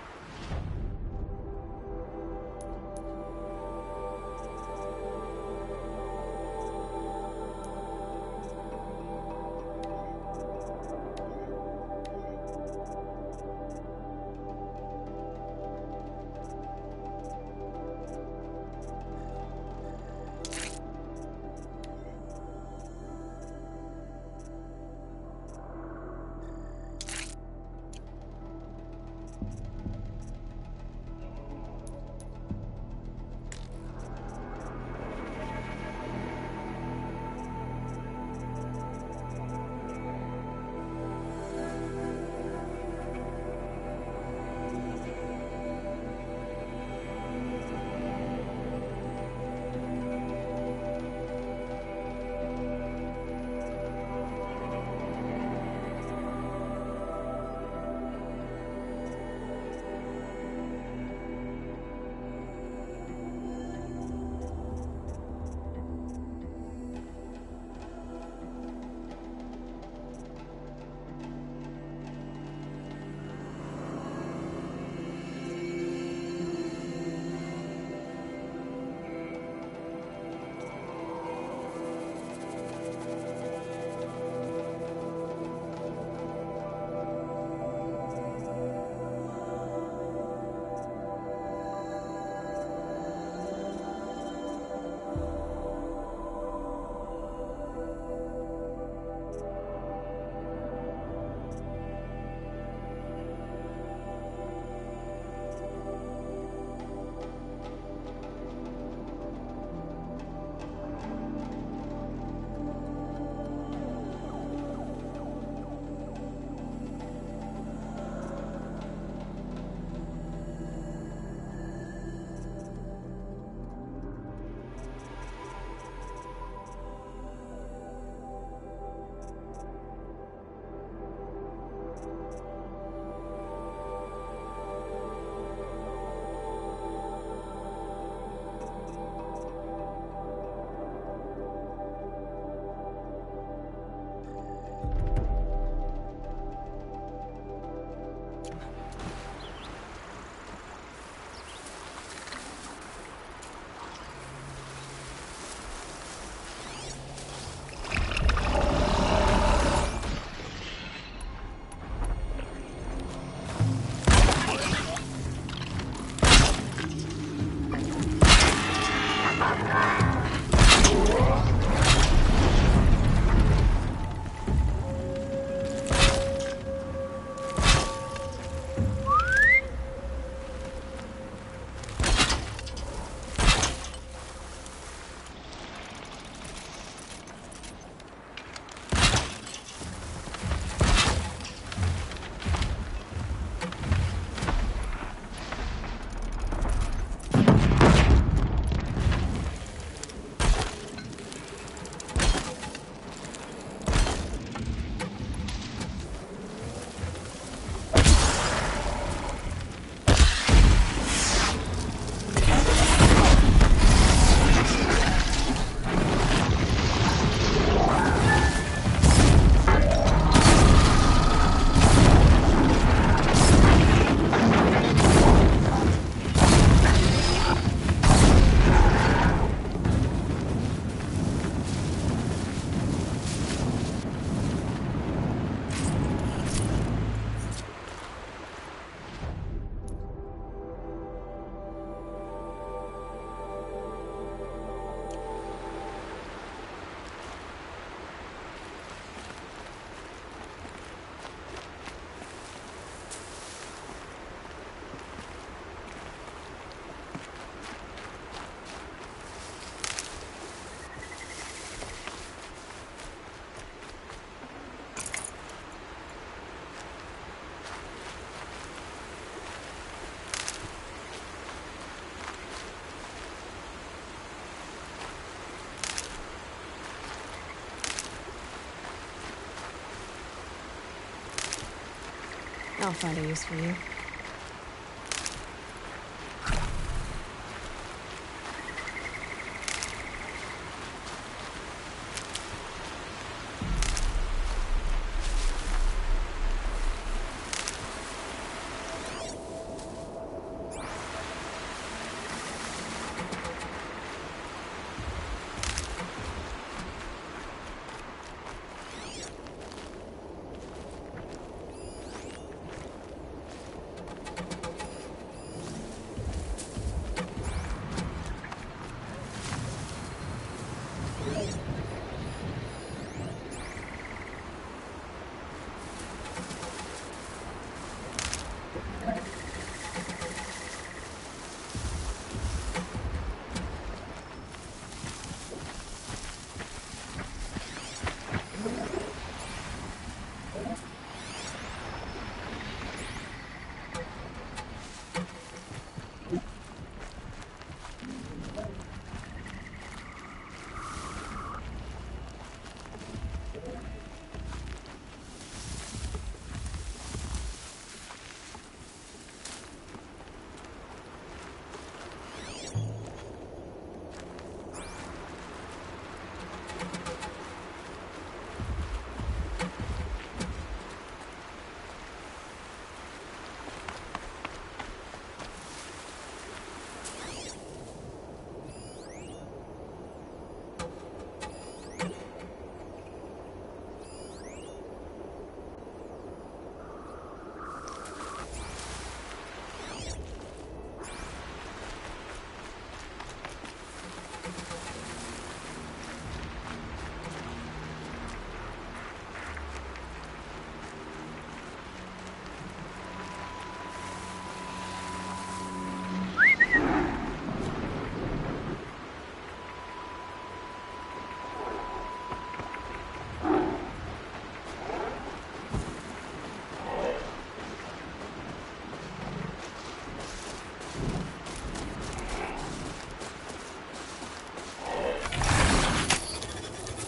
I'll find a use for you.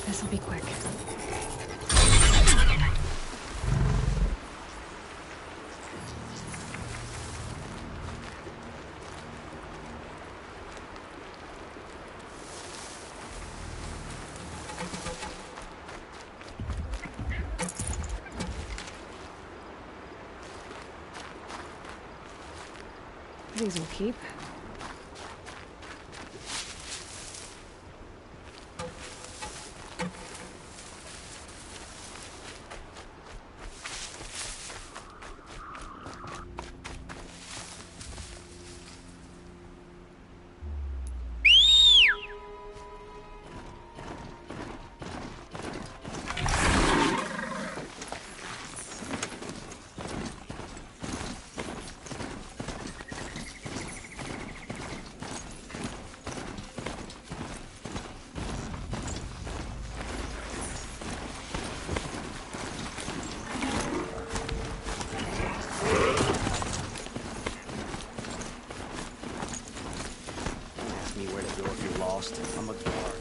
This'll be quick. These will keep. I'm a guard.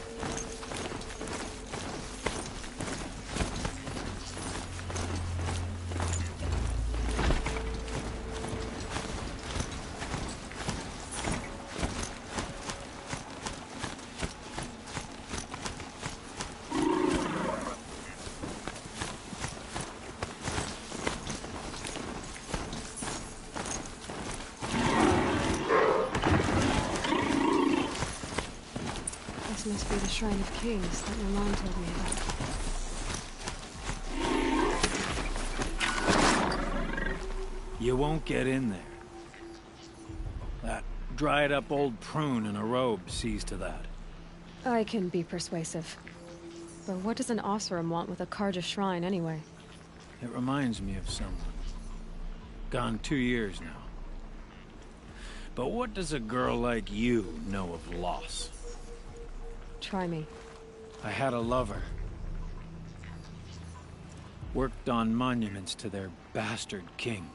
This must be the Shrine of Kings that your mom told me about. You won't get in there. That dried-up old prune in a robe sees to that. I can be persuasive. But what does an Oseram want with a Karja shrine, anyway? It reminds me of someone. Gone 2 years now. But what does a girl like you know of loss? Try me. I had a lover. Worked on monuments to their bastard king.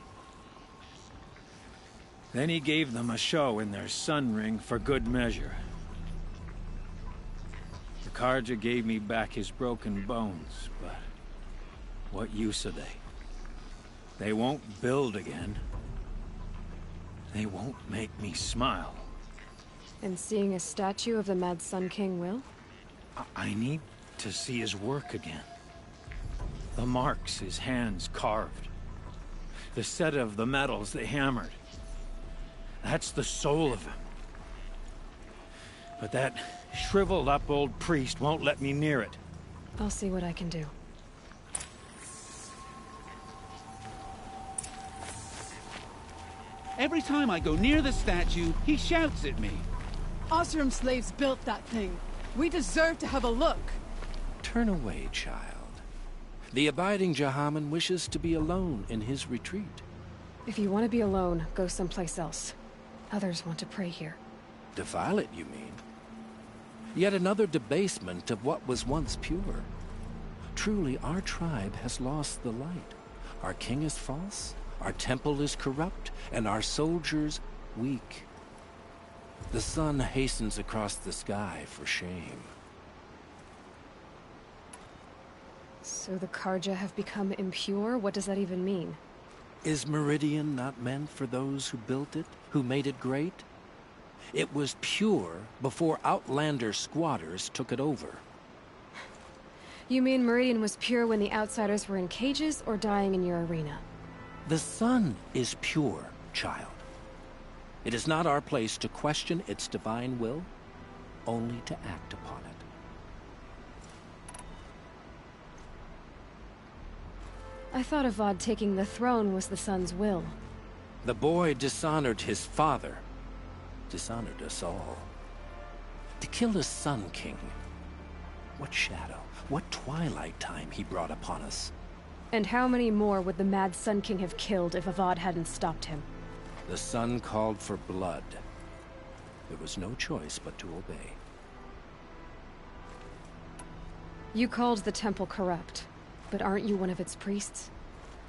Then he gave them a show in their sun ring for good measure. The Karja gave me back his broken bones, but what use are they? They won't build again. They won't make me smile. And seeing a statue of the Mad Sun King will? I need to see his work again. The marks his hands carved. The set of the metals they hammered. That's the soul of him. But that shriveled up old priest won't let me near it. I'll see what I can do. Every time I go near the statue, he shouts at me. Osram slaves built that thing. We deserve to have a look. Turn away, child. The abiding Jahaman wishes to be alone in his retreat. If you want to be alone, go someplace else. Others want to pray here. Defile it, you mean? Yet another debasement of what was once pure. Truly, our tribe has lost the light. Our king is false, our temple is corrupt, and our soldiers weak. The sun hastens across the sky for shame. So the Karja have become impure? What does that even mean? Is Meridian not meant for those who built it, who made it great? It was pure before Outlander squatters took it over. You mean Meridian was pure when the outsiders were in cages or dying in your arena? The sun is pure, child. It is not our place to question its divine will, only to act upon it. I thought Avad taking the throne was the sun's will. The boy dishonored his father, dishonored us all. To kill the Sun King. What shadow, what twilight time he brought upon us. And how many more would the Mad Sun King have killed if Avad hadn't stopped him? The sun called for blood. There was no choice but to obey. You called the temple corrupt, but aren't you one of its priests?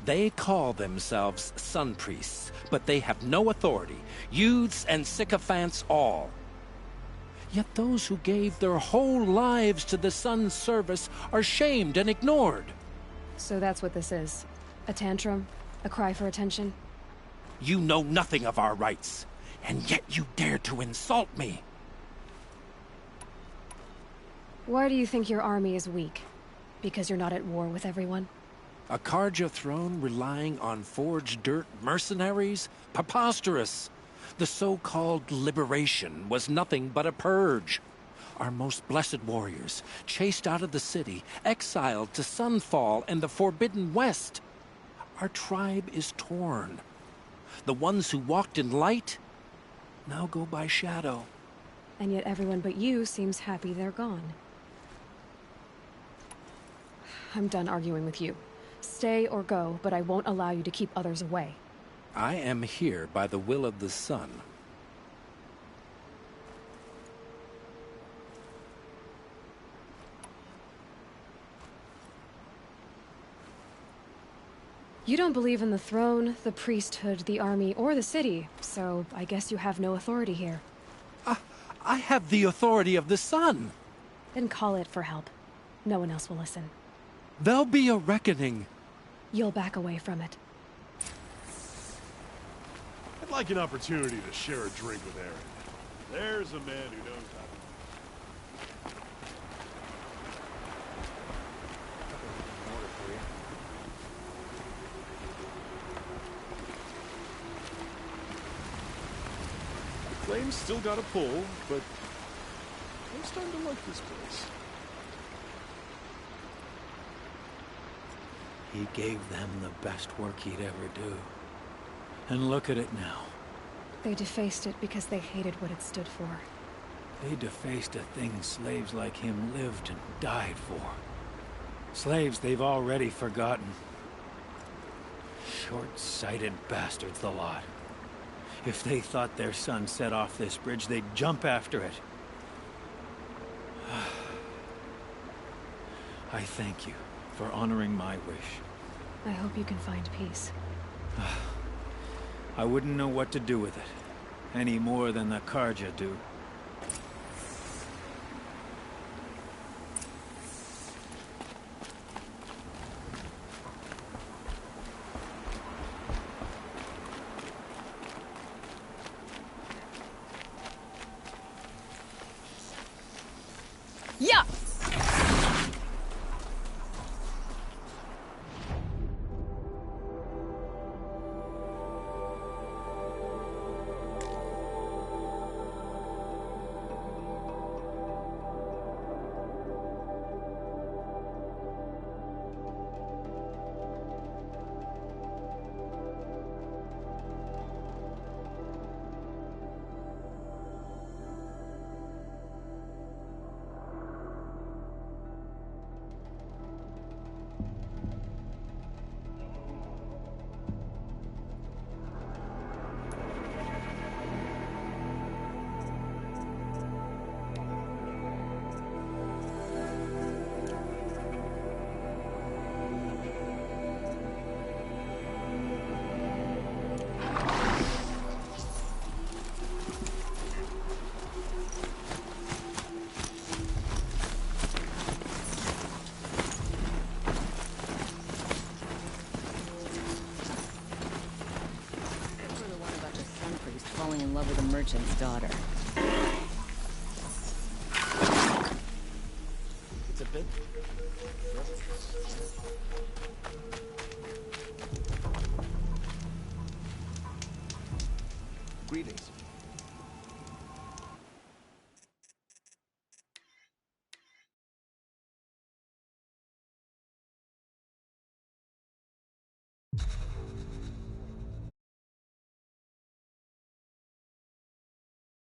They call themselves sun priests, but they have no authority. Youths and sycophants all. Yet those who gave their whole lives to the sun's service are shamed and ignored. So that's what this is. A tantrum? A cry for attention? You know nothing of our rights, and yet you dare to insult me. Why do you think your army is weak? Because you're not at war with everyone? A Karja throne relying on forged dirt mercenaries? Preposterous! The so-called liberation was nothing but a purge. Our most blessed warriors, chased out of the city, exiled to Sunfall and the Forbidden West. Our tribe is torn. The ones who walked in light now go by shadow. And yet everyone but you seems happy they're gone. I'm done arguing with you. Stay or go, but I won't allow you to keep others away. I am here by the will of the sun. You don't believe in the throne, the priesthood, the army, or the city, so I guess you have no authority here. I have the authority of the sun. Then call it for help. No one else will listen. There'll be a reckoning. You'll back away from it. I'd like an opportunity to share a drink with Aaron. There's a man who knows how to... Flames still got a pull, but I'm starting to like this place. He gave them the best work he'd ever do. And look at it now. They defaced it because they hated what it stood for. They defaced a thing slaves like him lived and died for. Slaves they've already forgotten. Short-sighted bastards, the lot. If they thought their son set off this bridge, they'd jump after it. I thank you for honoring my wish. I hope you can find peace. I wouldn't know what to do with it, any more than the Karja do. falling in love with a merchant's daughter. It's a bit... Greetings.